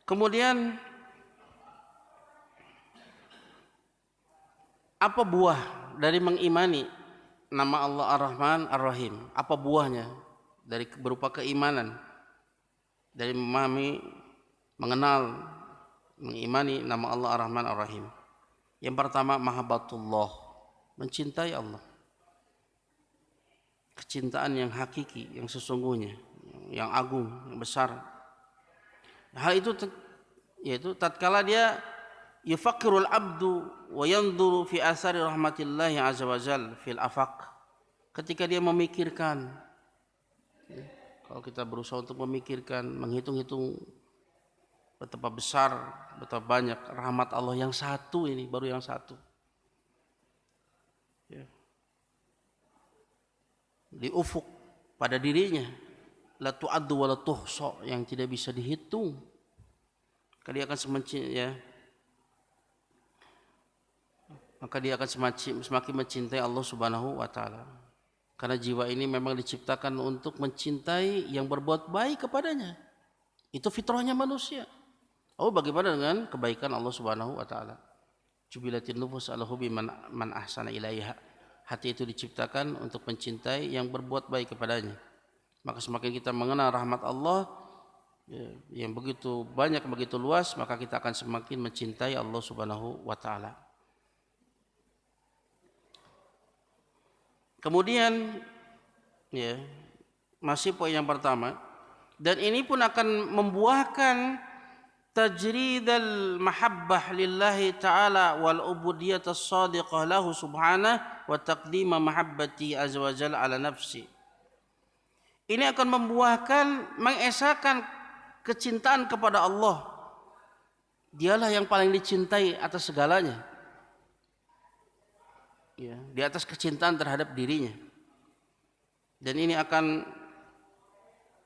Kemudian apa buah dari mengimani nama Allah Ar-Rahman Ar-Rahim? Apa buahnya dari berupa keimanan, dari memahami, mengenal, mengimani nama Allah Ar-Rahman Ar-Rahim? Yang pertama, mahabbatullah, mencintai Allah. Kecintaan yang hakiki, yang sesungguhnya, yang agung, yang besar. Hal itu yaitu tatkala dia yufakkirul abdu wa yanzuru fi athari rahmatillahi azza wajal fil afaq. Ketika dia memikirkan, kalau kita berusaha untuk memikirkan, menghitung-hitung betapa besar, betapa banyak rahmat Allah yang satu ini, baru yang satu. Ya. Di ufuk pada dirinya, la tu'addu wa la tuhsa, yang tidak bisa dihitung. Maka dia akan semakin mencintai Allah Subhanahu wa taala. Karena jiwa ini memang diciptakan untuk mencintai yang berbuat baik kepadanya. Itu fitrahnya manusia. Oh, bagaimana dengan kebaikan Allah Subhanahu wa taala? Jubilatin nufus ala hubbi man ahsana ilaiha. Hati itu diciptakan untuk mencintai yang berbuat baik kepadanya. Maka semakin kita mengenal rahmat Allah yang begitu banyak, begitu luas, maka kita akan semakin mencintai Allah Subhanahu wa taala. Kemudian ya, masih poin yang pertama, dan ini pun akan membuahkan tajridal mahabbah lillahi ta'ala wal ubudiyyah as-sadiqah lahu subhanahu wa taqdima mahabbati azza wa jalla ala nafsi. Ini akan membuahkan mengesahkan kecintaan kepada Allah. Dialah yang paling dicintai atas segalanya. Ya, di atas kecintaan terhadap dirinya. Dan ini akan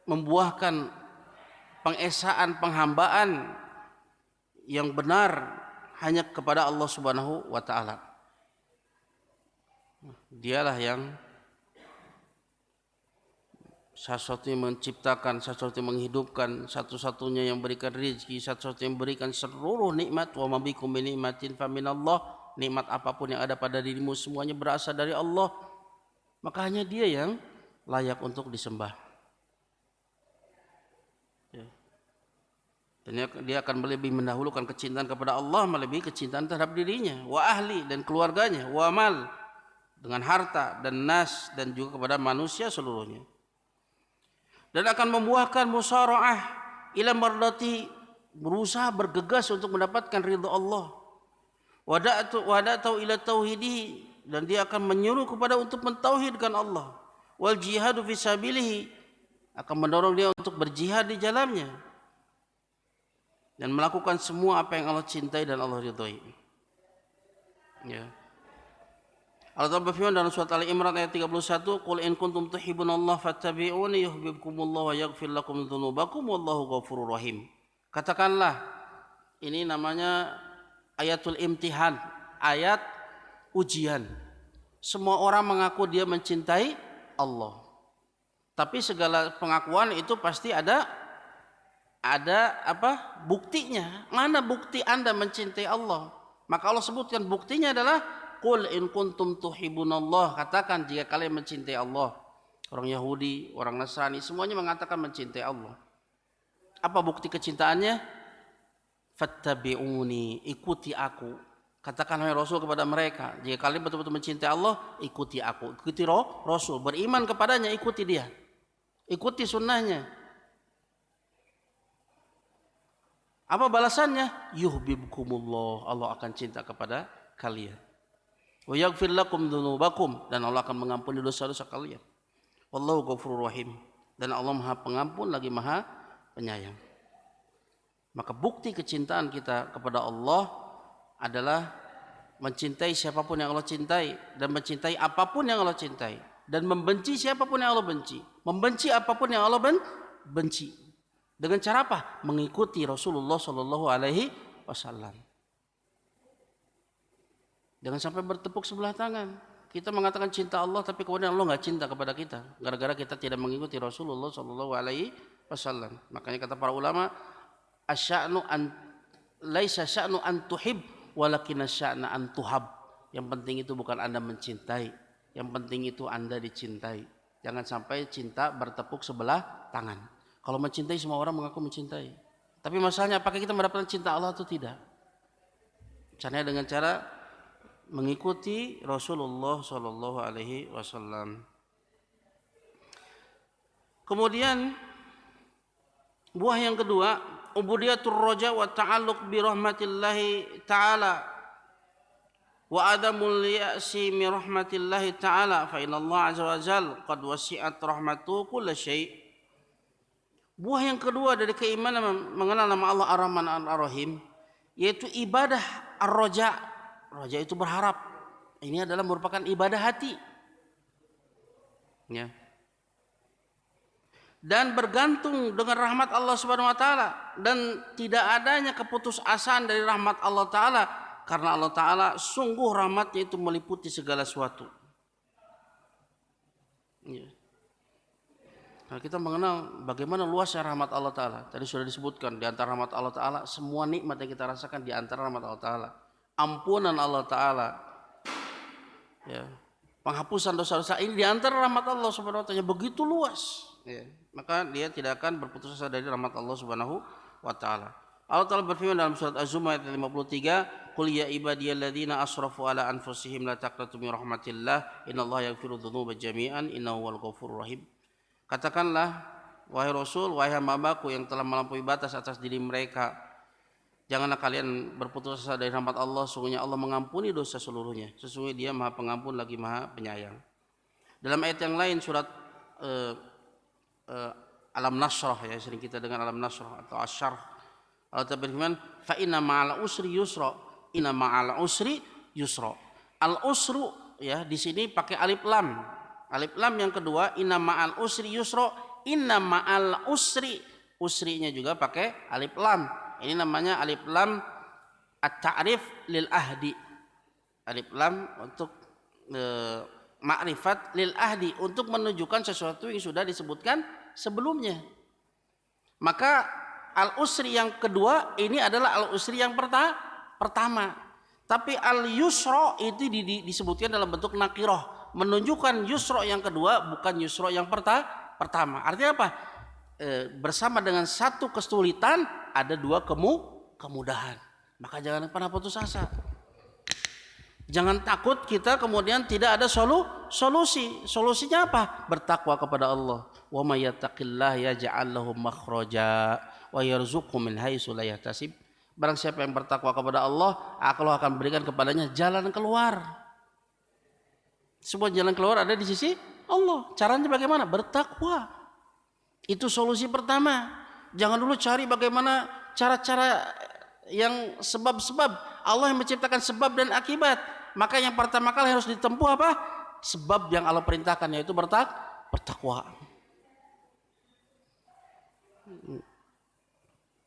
membuahkan pengesaan, penghambaan yang benar hanya kepada Allah Subhanahu wa taala. Dialah yang satu-satunya yang menciptakan, satu-satunya yang menghidupkan, satu-satunya yang memberikan rezeki, satu-satunya yang memberikan seluruh nikmat. Wa ma bikum min nikmatin fa minallah. Nikmat apapun yang ada pada dirimu semuanya berasal dari Allah. Maka hanya Dia yang layak untuk disembah. Ya. Dan dia akan lebih mendahulukan kecintaan kepada Allah melebihi kecintaan terhadap dirinya, wa ahli dan keluarganya, wa mal dengan harta dan nas dan juga kepada manusia seluruhnya. dan akan membuahkan musara'ah ila mardati, berusaha bergegas untuk mendapatkan ridha Allah. Wada'tu ila tauhidihi, dan dia akan menyuruh kepada untuk mentauhidkan Allah. Wal jihadu fi sabilihi, akan mendorong dia untuk berjihad di jalannya dan melakukan semua apa yang Allah cintai dan Allah ridhai. Ya. Allah Ta'ala berfirman dalam surat Ali Imran ayat 31, "Qul in kuntum tuhibbunallaha fattabi'uni yuhibbukumullahu wa yaghfir lakum dzunubakum wallahu ghafurur rahim." Katakanlah, ini namanya ayatul imtihan, ayat ujian. Semua orang mengaku dia mencintai Allah. Tapi segala pengakuan itu pasti ada buktinya. Mana bukti Anda mencintai Allah? Maka Allah sebutkan buktinya adalah qul in kuntum tuhibbunallah, katakan jika kalian mencintai Allah. Orang Yahudi, orang Nasrani semuanya mengatakan mencintai Allah. Apa bukti kecintaannya? Fattabi'uni, ikuti aku. Katakan wahai Rasul kepada mereka, jika kalian betul-betul mencintai Allah, ikuti aku, ikuti Rasul, beriman kepadanya, ikuti dia, ikuti sunnahnya. Apa balasannya? Yuhibbukumullah, Allah akan cinta kepada kalian. Wa yaghfir lakum dzunubakum, dan Allah akan mengampuni dosa-dosa kalian. Wallahu ghafurur rahim, dan Allah Maha Pengampun lagi Maha Penyayang. Maka bukti kecintaan kita kepada Allah adalah mencintai siapapun yang Allah cintai, dan mencintai apapun yang Allah cintai, dan membenci siapapun yang Allah benci, membenci apapun yang Allah benci. Dengan cara apa? Mengikuti Rasulullah Shallallahu Alaihi Wasallam. Jangan sampai bertepuk sebelah tangan. Kita mengatakan cinta Allah, tapi kemudian Allah nggak cinta kepada kita, gara-gara kita tidak mengikuti Rasulullah Shallallahu Alaihi Wasallam. Makanya kata para ulama, asya'nu an laisa sya'nu an tuhib, walakin asya'na an tuhab. Yang penting itu bukan Anda mencintai, yang penting itu Anda dicintai. Jangan sampai cinta bertepuk sebelah tangan. Kalau mencintai, semua orang mengaku mencintai. Tapi masalahnya apakah kita mendapatkan cinta Allah atau tidak? Caranya dengan cara mengikuti Rasulullah Shallallahu Alaihi Wasallam. Kemudian buah yang kedua, ubudiyatur roja wa ta'alluq bi rahmatillahi ta'ala wa adamul ya'si min rahmatillahi ta'ala, fa inna Allah azza wa jalla qad wasi'at rahmatuhu kulla syai'. Buah yang kedua dari keimanan mengenal nama Allah Ar-Rahman Ar-Rahim, yaitu ibadah ar-roja. Roja itu berharap. Ini adalah merupakan ibadah hati. Ya. Dan bergantung dengan rahmat Allah Subhanahu wa taala, dan tidak adanya keputusasaan dari rahmat Allah taala, karena Allah taala sungguh rahmatnya itu meliputi segala sesuatu. Ya. Nah, kita mengenal bagaimana luasnya rahmat Allah taala. Tadi sudah disebutkan, di antara rahmat Allah taala semua nikmat yang kita rasakan di antara rahmat Allah taala. Ampunan Allah taala. Ya. Penghapusan dosa-dosa ini di antara rahmat Allah Subhanahu wa taala, begitu luas. Ya. Maka dia tidak akan berputus asa dari rahmat Allah Subhanahu wa taala. Allah Taala berfirman dalam surat Az-Zumar ayat 53, "Qul ya ibadiyalladzina asrafu ala anfusihim la taqnatu min rahmatillah, innallaha yaghfiru dzunuba jami'an, innahu huwal ghafurur rahim." Katakanlah, wahai Rasul, wahai hamba-Ku yang telah melampaui batas atas diri mereka, janganlah kalian berputus asa dari rahmat Allah, sesungguhnya Allah mengampuni dosa seluruhnya. Sesungguhnya Dia Maha Pengampun lagi Maha Penyayang. Dalam ayat yang lain surat Alam Nasrah, ya sering kita dengar Alam Nasrah atau Asyarh, Allah berfirman, fa inna ma'al usri yusra, inna ma'al usri yusra. Al usru, ya di sini pakai alif lam. Alif lam yang kedua, inna ma'al usri yusra, inna ma'al usri. Usrinya juga pakai alif lam. Ini namanya alif lam at-ta'rif lil ahdi. Alif lam untuk ma'rifat lil ahdi, untuk menunjukkan sesuatu yang sudah disebutkan sebelumnya. Maka al-usri yang kedua ini adalah al-usri yang pertama. Tapi al-yusra itu disebutkan dalam bentuk nakirah, menunjukkan yusra yang kedua, bukan yusra yang pertama. Artinya apa? Bersama dengan satu kesulitan ada dua kemudahan. Maka jangan pernah putus asa. Jangan takut kita kemudian tidak ada solusi. Solusinya apa? Bertakwa kepada Allah, wa may yattaqillaha yaj'al lahu makhraja wa yarzuqhu min haitsu la yahtasib. Barang siapa yang bertakwa kepada Allah akan berikan kepadanya jalan keluar. Semua jalan keluar ada di sisi Allah. Caranya bagaimana? Bertakwa. Itu solusi pertama. Jangan dulu cari bagaimana cara-cara yang sebab-sebab. Allah yang menciptakan sebab dan akibat. Maka yang pertama kali harus ditempuh apa? Sebab yang Allah perintahkan, yaitu bertakwa.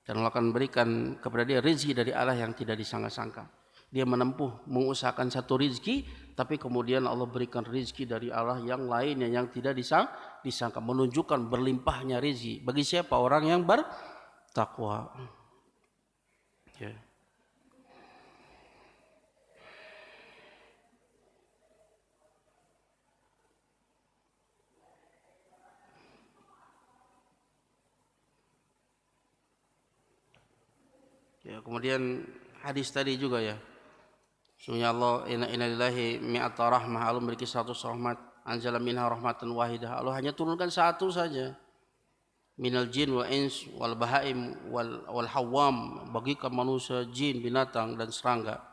Dan Allah akan berikan kepada dia rezeki dari Allah yang tidak disangka-sangka. Dia mengusahakan satu rezeki, tapi kemudian Allah berikan rezeki dari Allah yang lainnya yang tidak disangka, menunjukkan berlimpahnya rezeki bagi siapa? Orang yang bertakwa. Ya. Ya, kemudian hadis tadi juga ya. Sesungguhnya Allah inna lillahi mi'ata rahmah, Allah memiliki 100 rahmat, anzala minha rahmatan wahidah. Allah hanya turunkan satu saja. Minal jin wa ins wal bahaim wal hawam, bagikan manusia, jin, binatang dan serangga.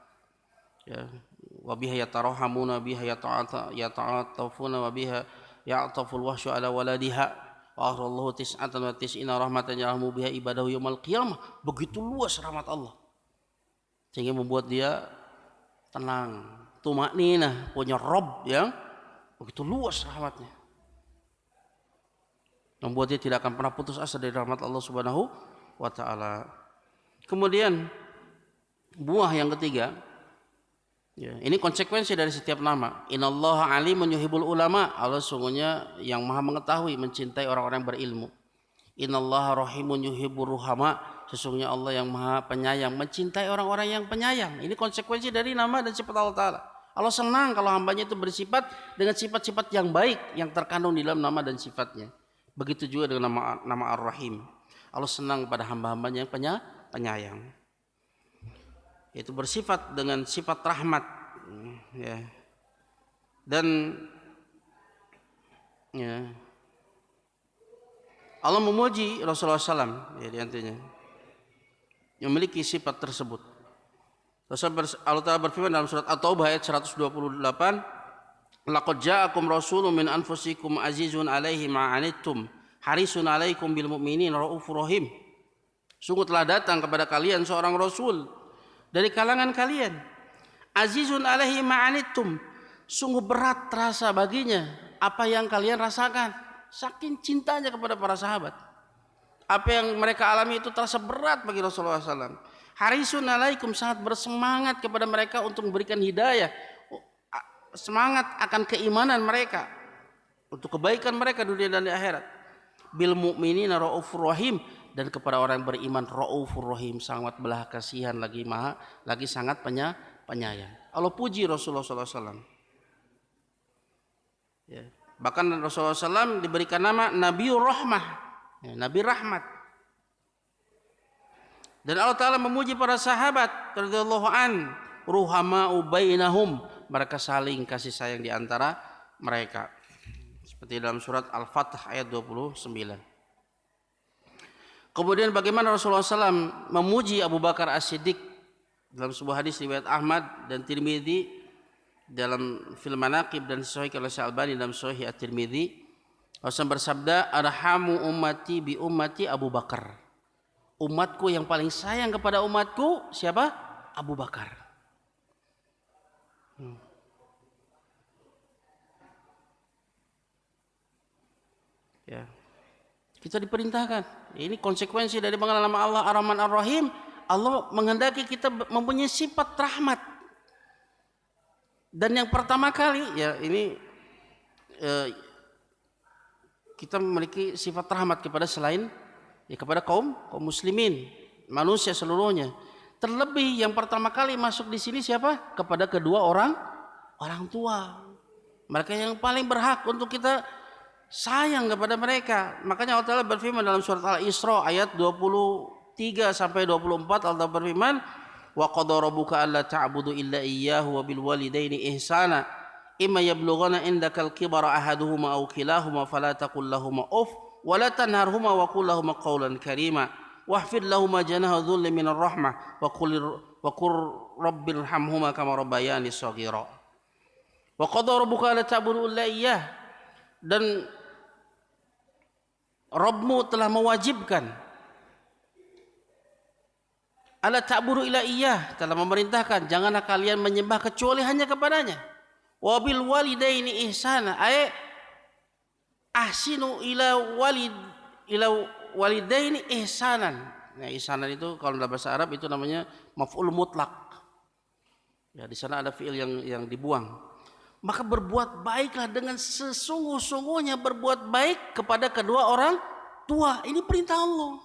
Ya, wa biha yatarahamuna biha yata'atafuna wa biha ya'taful wahsyu ala waladiha. Wa akhrallahu tis'atan wa tis'ina rahmatan yarhamu biha ibadahu yaumal qiyamah. Begitu luas rahmat Allah sehingga membuat dia tenang, tumakninah, punya Rabb yang begitu luas rahmatnya, membuat dia tidak akan pernah putus asa dari rahmat Allah Subhanahu wa taala. Kemudian buah yang ketiga, ya, ini konsekuensi dari setiap nama. Innallaha alimun yuhibbul ulama. Allah sungguhnya yang maha mengetahui, mencintai orang-orang yang berilmu. Innallaha rahimun yuhibbur ruhama. Sesungguhnya Allah yang maha penyayang, mencintai orang-orang yang penyayang. Ini konsekuensi dari nama dan sifat Allah Ta'ala. Allah senang kalau hambanya itu bersifat dengan sifat-sifat yang baik yang terkandung di dalam nama dan sifatnya. Begitu juga dengan nama Ar-Rahim. Allah senang pada hamba-hambanya yang penyayang. Itu bersifat dengan sifat rahmat, ya. Dan ya, Allah memuji Rasulullah SAW, ya, di antaranya memiliki sifat tersebut. Allah Ta'ala berfirman dalam surat At-Taubah ayat 128, laqad ja'akum rasulun min anfusikum azizun alaihi ma anittum harisun alaikum bil mu'minin raufur rahim. Sungguh telah datang kepada kalian seorang rasul dari kalangan kalian, azizun alaihi ma anittum, sungguh berat terasa baginya apa yang kalian rasakan, saking cintanya kepada para sahabat. Apa yang mereka alami itu terasa berat bagi Rasulullah SAW. Harisun alaikum, sangat bersemangat kepada mereka untuk memberikan hidayah, semangat akan keimanan mereka, untuk kebaikan mereka dunia dan di akhirat. Bil mu'minina raufur rahim, dan kepada orang yang beriman raufur rahim, sangat belah kasihan lagi sangat penyayang. Allah puji Rasulullah SAW. Ya. Bahkan Rasulullah SAW diberikan nama Nabiur Rahmah, ya, Nabi Rahmat. Dan Allah Ta'ala memuji para sahabat radhiyallahu an, ruhama'u bainahum, mereka saling kasih sayang di antara mereka. Seperti dalam surat Al-Fath ayat 29. Kemudian bagaimana Rasulullah SAW memuji Abu Bakar As-Siddiq dalam sebuah hadis riwayat Ahmad dan Tirmidzi dalam film Manaqib dan Sahih oleh Syalbani dalam Sahih At-Tirmidzi. Rasul bersabda, arhamu ummati bi ummati Abu Bakar. Umatku yang paling sayang kepada umatku siapa? Abu Bakar. Ya. Kita diperintahkan. Ini konsekuensi dari mengenal nama Allah Ar-Rahman Ar-Rahim. Allah menghendaki kita mempunyai sifat rahmat. Dan yang pertama kali, ya ini kita memiliki sifat rahmat kepada selain, ya, kepada kaum muslimin, manusia seluruhnya. Terlebih yang pertama kali masuk di sini siapa? Kepada kedua orang tua. Mereka yang paling berhak untuk kita sayang kepada mereka. Makanya Allah Ta'ala berfirman dalam surat Al-Isra ayat 23 sampai 24, Allah berfirman, wa qadara rabbuka alla ta'budu illa iyyahu wa bil walidaini ihsana imma yablughana indakal kibara ahaduhuma aw kilahuma fala taqul lahumā uff wa la tanharhuma wa qul lahum qawlan karima wahfid lahum janaha dhulli minar rahmah wa qur rabbirhamhuma kama rabbayani shaghira. Wa qadha rabbuka alla ta'budu illa iyyah, dan Rabbmu telah mewajibkan, alla ta'budu illa iyyah, telah memerintahkan janganlah kalian menyembah kecuali hanya kepadanya. Wa bil walidaini ihsana, ay ahsinu ila walidaini ihsanan. Nah, ihsanan itu kalau dalam bahasa Arab itu namanya maf'ul mutlak. Ya, di sana ada fiil yang dibuang. Maka berbuat baiklah dengan sesungguh-sungguhnya, berbuat baik kepada kedua orang tua. Ini perintah Allah.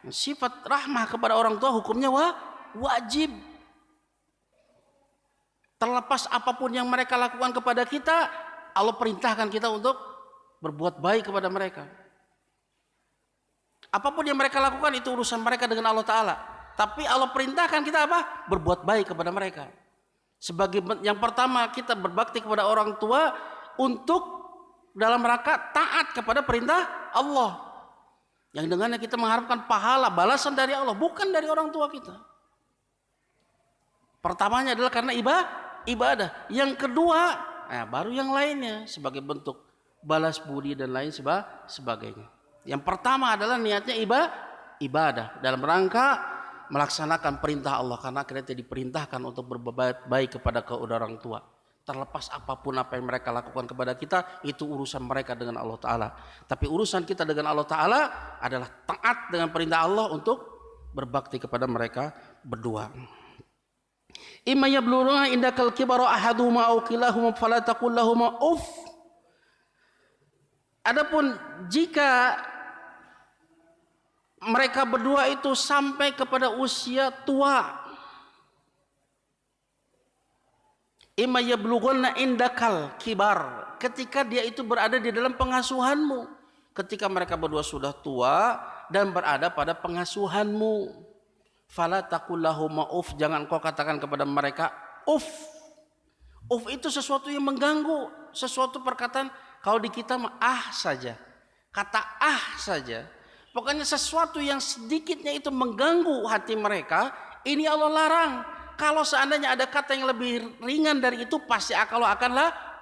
Sifat rahmah kepada orang tua hukumnya wajib. Terlepas apapun yang mereka lakukan kepada kita, Allah perintahkan kita untuk berbuat baik kepada mereka. Apapun yang mereka lakukan itu urusan mereka dengan Allah Ta'ala. Tapi Allah perintahkan kita apa? Berbuat baik kepada mereka. Sebagai yang pertama, kita berbakti kepada orang tua untuk dalam rangka taat kepada perintah Allah, yang dengannya kita mengharapkan pahala balasan dari Allah, bukan dari orang tua kita. Pertamanya adalah karena ibadah. Yang kedua, baru yang lainnya sebagai bentuk balas budi dan lain sebagainya. Yang pertama adalah niatnya ibadah dalam rangka melaksanakan perintah Allah, karena kita diperintahkan untuk berbuat baik kepada kedua orang tua. Terlepas apapun apa yang mereka lakukan kepada kita, itu urusan mereka dengan Allah Ta'ala. Tapi urusan kita dengan Allah Ta'ala adalah taat dengan perintah Allah untuk berbakti kepada mereka berdua. Imma yablugha indakal kibara ahaduhuma aw kilahuma fala taqul lahumā uff. Adapun jika mereka berdua itu sampai kepada usia tua, imma yablughanna indakal kibar, ketika dia itu berada di dalam pengasuhanmu, ketika mereka berdua sudah tua dan berada pada pengasuhanmu, fala taqul lahumā uff, jangan kau katakan kepada mereka uff. Uff itu sesuatu yang mengganggu, sesuatu perkataan kalau di kita mah saja, kata saja. Pokoknya sesuatu yang sedikitnya itu mengganggu hati mereka, ini Allah larang. Kalau seandainya ada kata yang lebih ringan dari itu, pasti Allah akan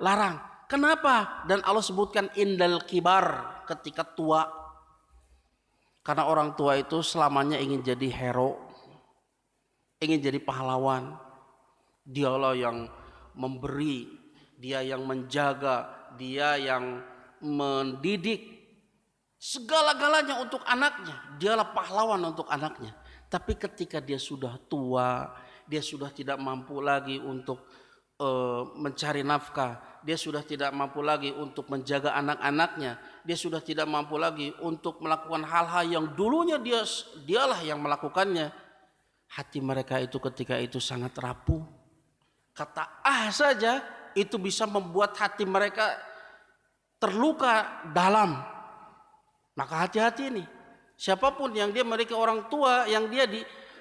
larang. Kenapa? Dan Allah sebutkan indal kibar, ketika tua. Karena orang tua itu selamanya ingin jadi hero, ingin jadi pahlawan. Dialah yang memberi, dia yang menjaga, dia yang mendidik. Segala-galanya untuk anaknya, dialah pahlawan untuk anaknya. Tapi ketika dia sudah tua, dia sudah tidak mampu lagi untuk mencari nafkah, dia sudah tidak mampu lagi untuk menjaga anak-anaknya, dia sudah tidak mampu lagi untuk melakukan hal-hal yang dulunya dialah yang melakukannya. Hati mereka itu ketika itu sangat rapuh. Kata saja itu bisa membuat hati mereka terluka dalam. Maka hati-hati nih, siapapun yang dia memiliki orang tua yang dia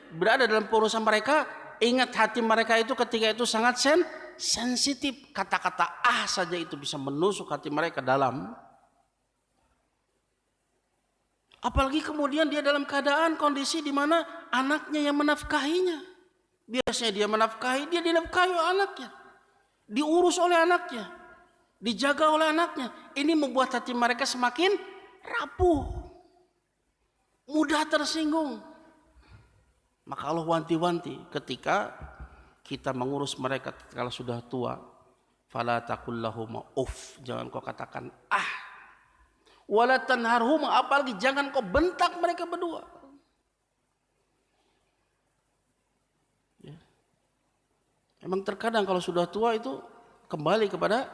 berada dalam perusahaan mereka, ingat hati mereka itu ketika itu sangat sensitif. Kata-kata saja itu bisa menusuk hati mereka dalam. Apalagi kemudian dia dalam keadaan kondisi di mana anaknya yang menafkahinya. Biasanya dia menafkahi, dia dinafkahi oleh anaknya, diurus oleh anaknya, dijaga oleh anaknya. Ini membuat hati mereka semakin rapuh, mudah tersinggung. Maka Allah wanti-wanti ketika kita mengurus mereka kalau sudah tua, fala taqul lahum uff, jangan kau katakan wala tanharhum, apalagi jangan kau bentak mereka berdua. Ya. Emang terkadang kalau sudah tua itu kembali kepada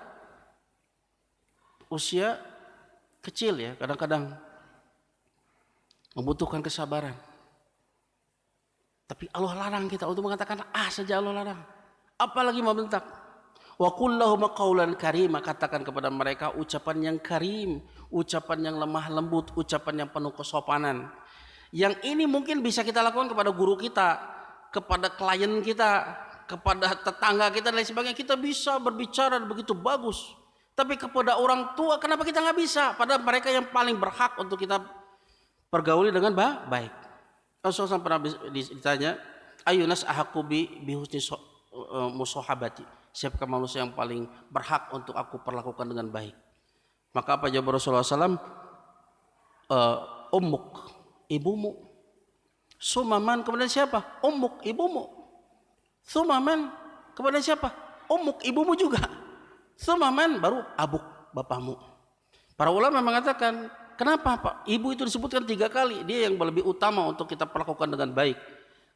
usia kecil, ya, kadang-kadang membutuhkan kesabaran. Tapi Allah larang kita untuk mengatakan saja, Allah larang. Apalagi membentak. Wa qul lahum qawlan karima, katakan kepada mereka ucapan yang karim, ucapan yang lemah lembut, ucapan yang penuh kesopanan. Yang ini mungkin bisa kita lakukan kepada guru kita, kepada klien kita, kepada tetangga kita dan lain sebagainya. Kita bisa berbicara begitu bagus. Tapi kepada orang tua kenapa kita nggak bisa? Padahal mereka yang paling berhak untuk kita pergauli dengan baik. Rasulullah pernah ditanya, ayunas ahaqqu bi husni musahabati. Siapakah manusia yang paling berhak untuk aku perlakukan dengan baik? Maka apa jawab Rasulullah SAW? Ummuk, ibumu. Sumaman, kemudian siapa? Ummuk, ibumu. Sumaman, kemudian siapa? Ummuk, ibumu juga. Sumaman, baru abuk, bapakmu. Para ulama mengatakan, kenapa Pak? Ibu itu disebutkan 3 kali. Dia yang lebih utama untuk kita perlakukan dengan baik.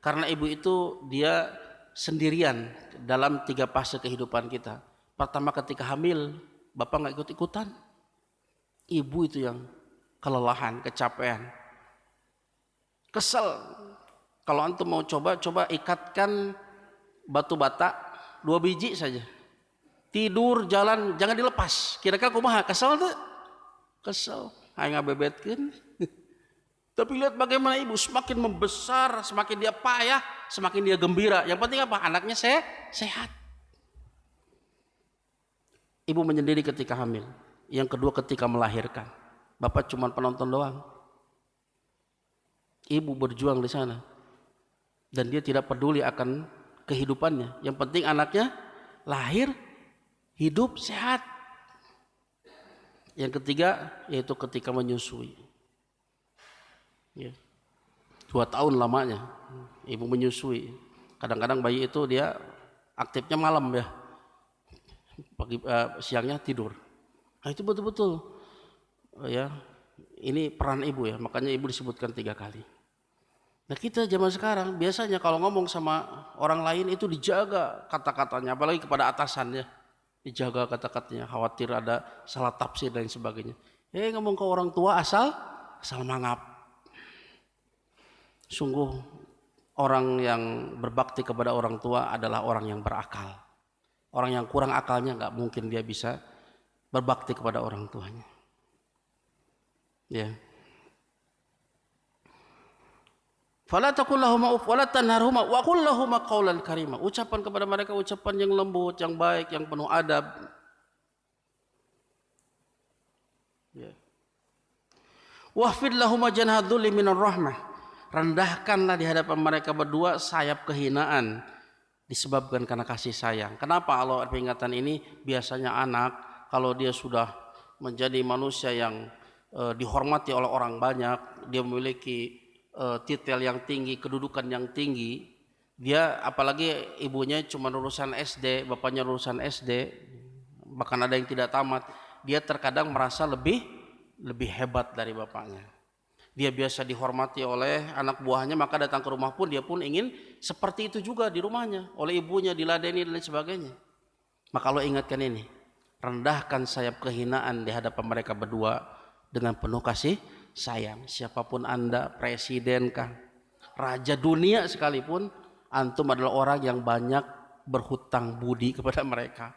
Karena ibu itu dia sendirian dalam 3 fase kehidupan kita. Pertama ketika hamil, bapak nggak ikut-ikutan. Ibu itu yang kelelahan, kecapean, kesel. Kalau antum mau coba ikatkan batu bata 2 biji saja. Tidur, jalan, jangan dilepas. Kira-kira kumaha? Kesel tuh? Kesel. Aing ngabebetkeun. Tapi lihat bagaimana ibu semakin membesar, semakin dia payah, semakin dia gembira. Yang penting apa? Anaknya sehat. Ibu menyendiri ketika hamil. Yang kedua ketika melahirkan. Bapak cuma penonton doang. Ibu berjuang di sana. Dan dia tidak peduli akan kehidupannya. Yang penting anaknya lahir, hidup, sehat. Yang ketiga yaitu ketika menyusui. Ya. 2 tahun lamanya ibu menyusui. Kadang-kadang bayi itu dia aktifnya malam ya. Pagi siangnya tidur. Nah, itu betul-betul ya. Ini peran ibu ya. Makanya ibu disebutkan 3 kali. Nah, kita zaman sekarang biasanya kalau ngomong sama orang lain itu dijaga kata-katanya, apalagi kepada atasannya. Dijaga kata-katanya, khawatir ada salah tafsir dan sebagainya. Ngomong ke orang tua asal mangap. Sungguh orang yang berbakti kepada orang tua adalah orang yang berakal. Orang yang kurang akalnya nggak mungkin dia bisa berbakti kepada orang tuanya. Ya. Fala taqul lahum uf wala tanharhuma wa qul lahum qawlan karima. Ucapan kepada mereka ucapan yang lembut, yang baik, yang penuh adab. Ya. Wahfid lahum janha dhulli minar rahmah. Rendahkanlah di hadapan mereka berdua sayap kehinaan disebabkan karena kasih sayang. Kenapa Allah peringatan ini? Biasanya anak kalau dia sudah menjadi manusia yang dihormati oleh orang banyak, dia memiliki titel yang tinggi, kedudukan yang tinggi, dia apalagi ibunya cuma lulusan SD, bapaknya lulusan SD, bahkan ada yang tidak tamat, dia terkadang merasa lebih hebat dari bapaknya. Dia biasa dihormati oleh anak buahnya, maka datang ke rumah pun dia pun ingin seperti itu juga di rumahnya, oleh ibunya diladeni dan sebagainya. Maka Allah ingatkan ini, rendahkan sayap kehinaan di hadapan mereka berdua dengan penuh kasih sayang. Siapapun Anda, presiden kah, raja dunia sekalipun, antum adalah orang yang banyak berhutang budi kepada mereka.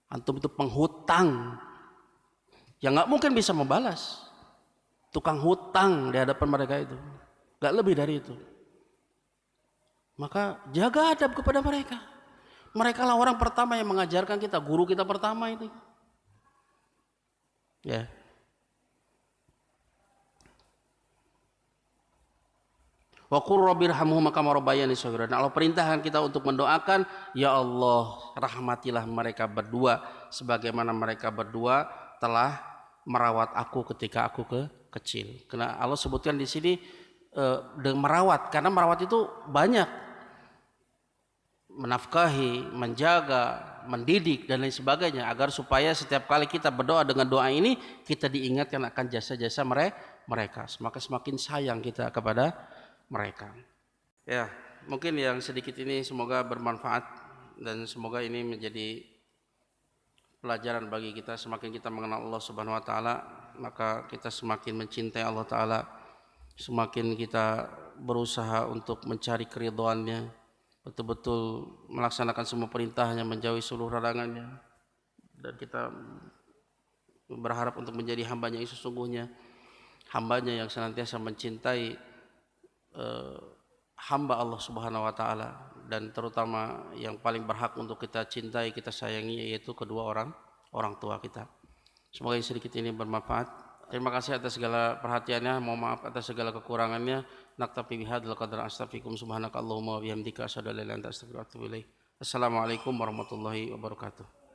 Antum itu penghutang yang nggak mungkin bisa membalas. Tukang hutang di hadapan mereka itu, gak lebih dari itu. Maka jaga adab kepada mereka. Mereka lah orang pertama yang mengajarkan kita, guru kita pertama itu. Ya. Wa qur rabbirhamhuma kama rabbayani shaghira. Allah perintahkan kita untuk mendoakan, ya Allah, rahmatilah mereka berdua sebagaimana mereka berdua telah merawat aku ketika aku kecil. Karena Allah sebutkan di sini dengan merawat, karena merawat itu banyak, menafkahi, menjaga, mendidik dan lain sebagainya, agar supaya setiap kali kita berdoa dengan doa ini kita diingatkan akan jasa-jasa mereka, semakin sayang kita kepada mereka. Ya, mungkin yang sedikit ini semoga bermanfaat dan semoga ini menjadi pelajaran bagi kita. Semakin kita mengenal Allah Subhanahu wa taala, maka kita semakin mencintai Allah taala, semakin kita berusaha untuk mencari keridhaannya, betul-betul melaksanakan semua perintahnya, menjauhi seluruh larangannya, dan kita berharap untuk menjadi hambanya yang sesungguhnya, hambanya yang senantiasa mencintai hamba Allah Subhanahu wa taala, dan terutama yang paling berhak untuk kita cintai, kita sayangi, yaitu kedua orang orang tua kita. Semoga sedikit ini bermanfaat. Terima kasih atas segala perhatiannya. Mohon maaf atas segala kekurangannya. Naktafi bihadzal qadar astaghfirukum subhanakallahumma wa bihamdika asyhadu an la ilaha illa anta astaghfiruka wa atubu ilaik. Assalamualaikum warahmatullahi wabarakatuh.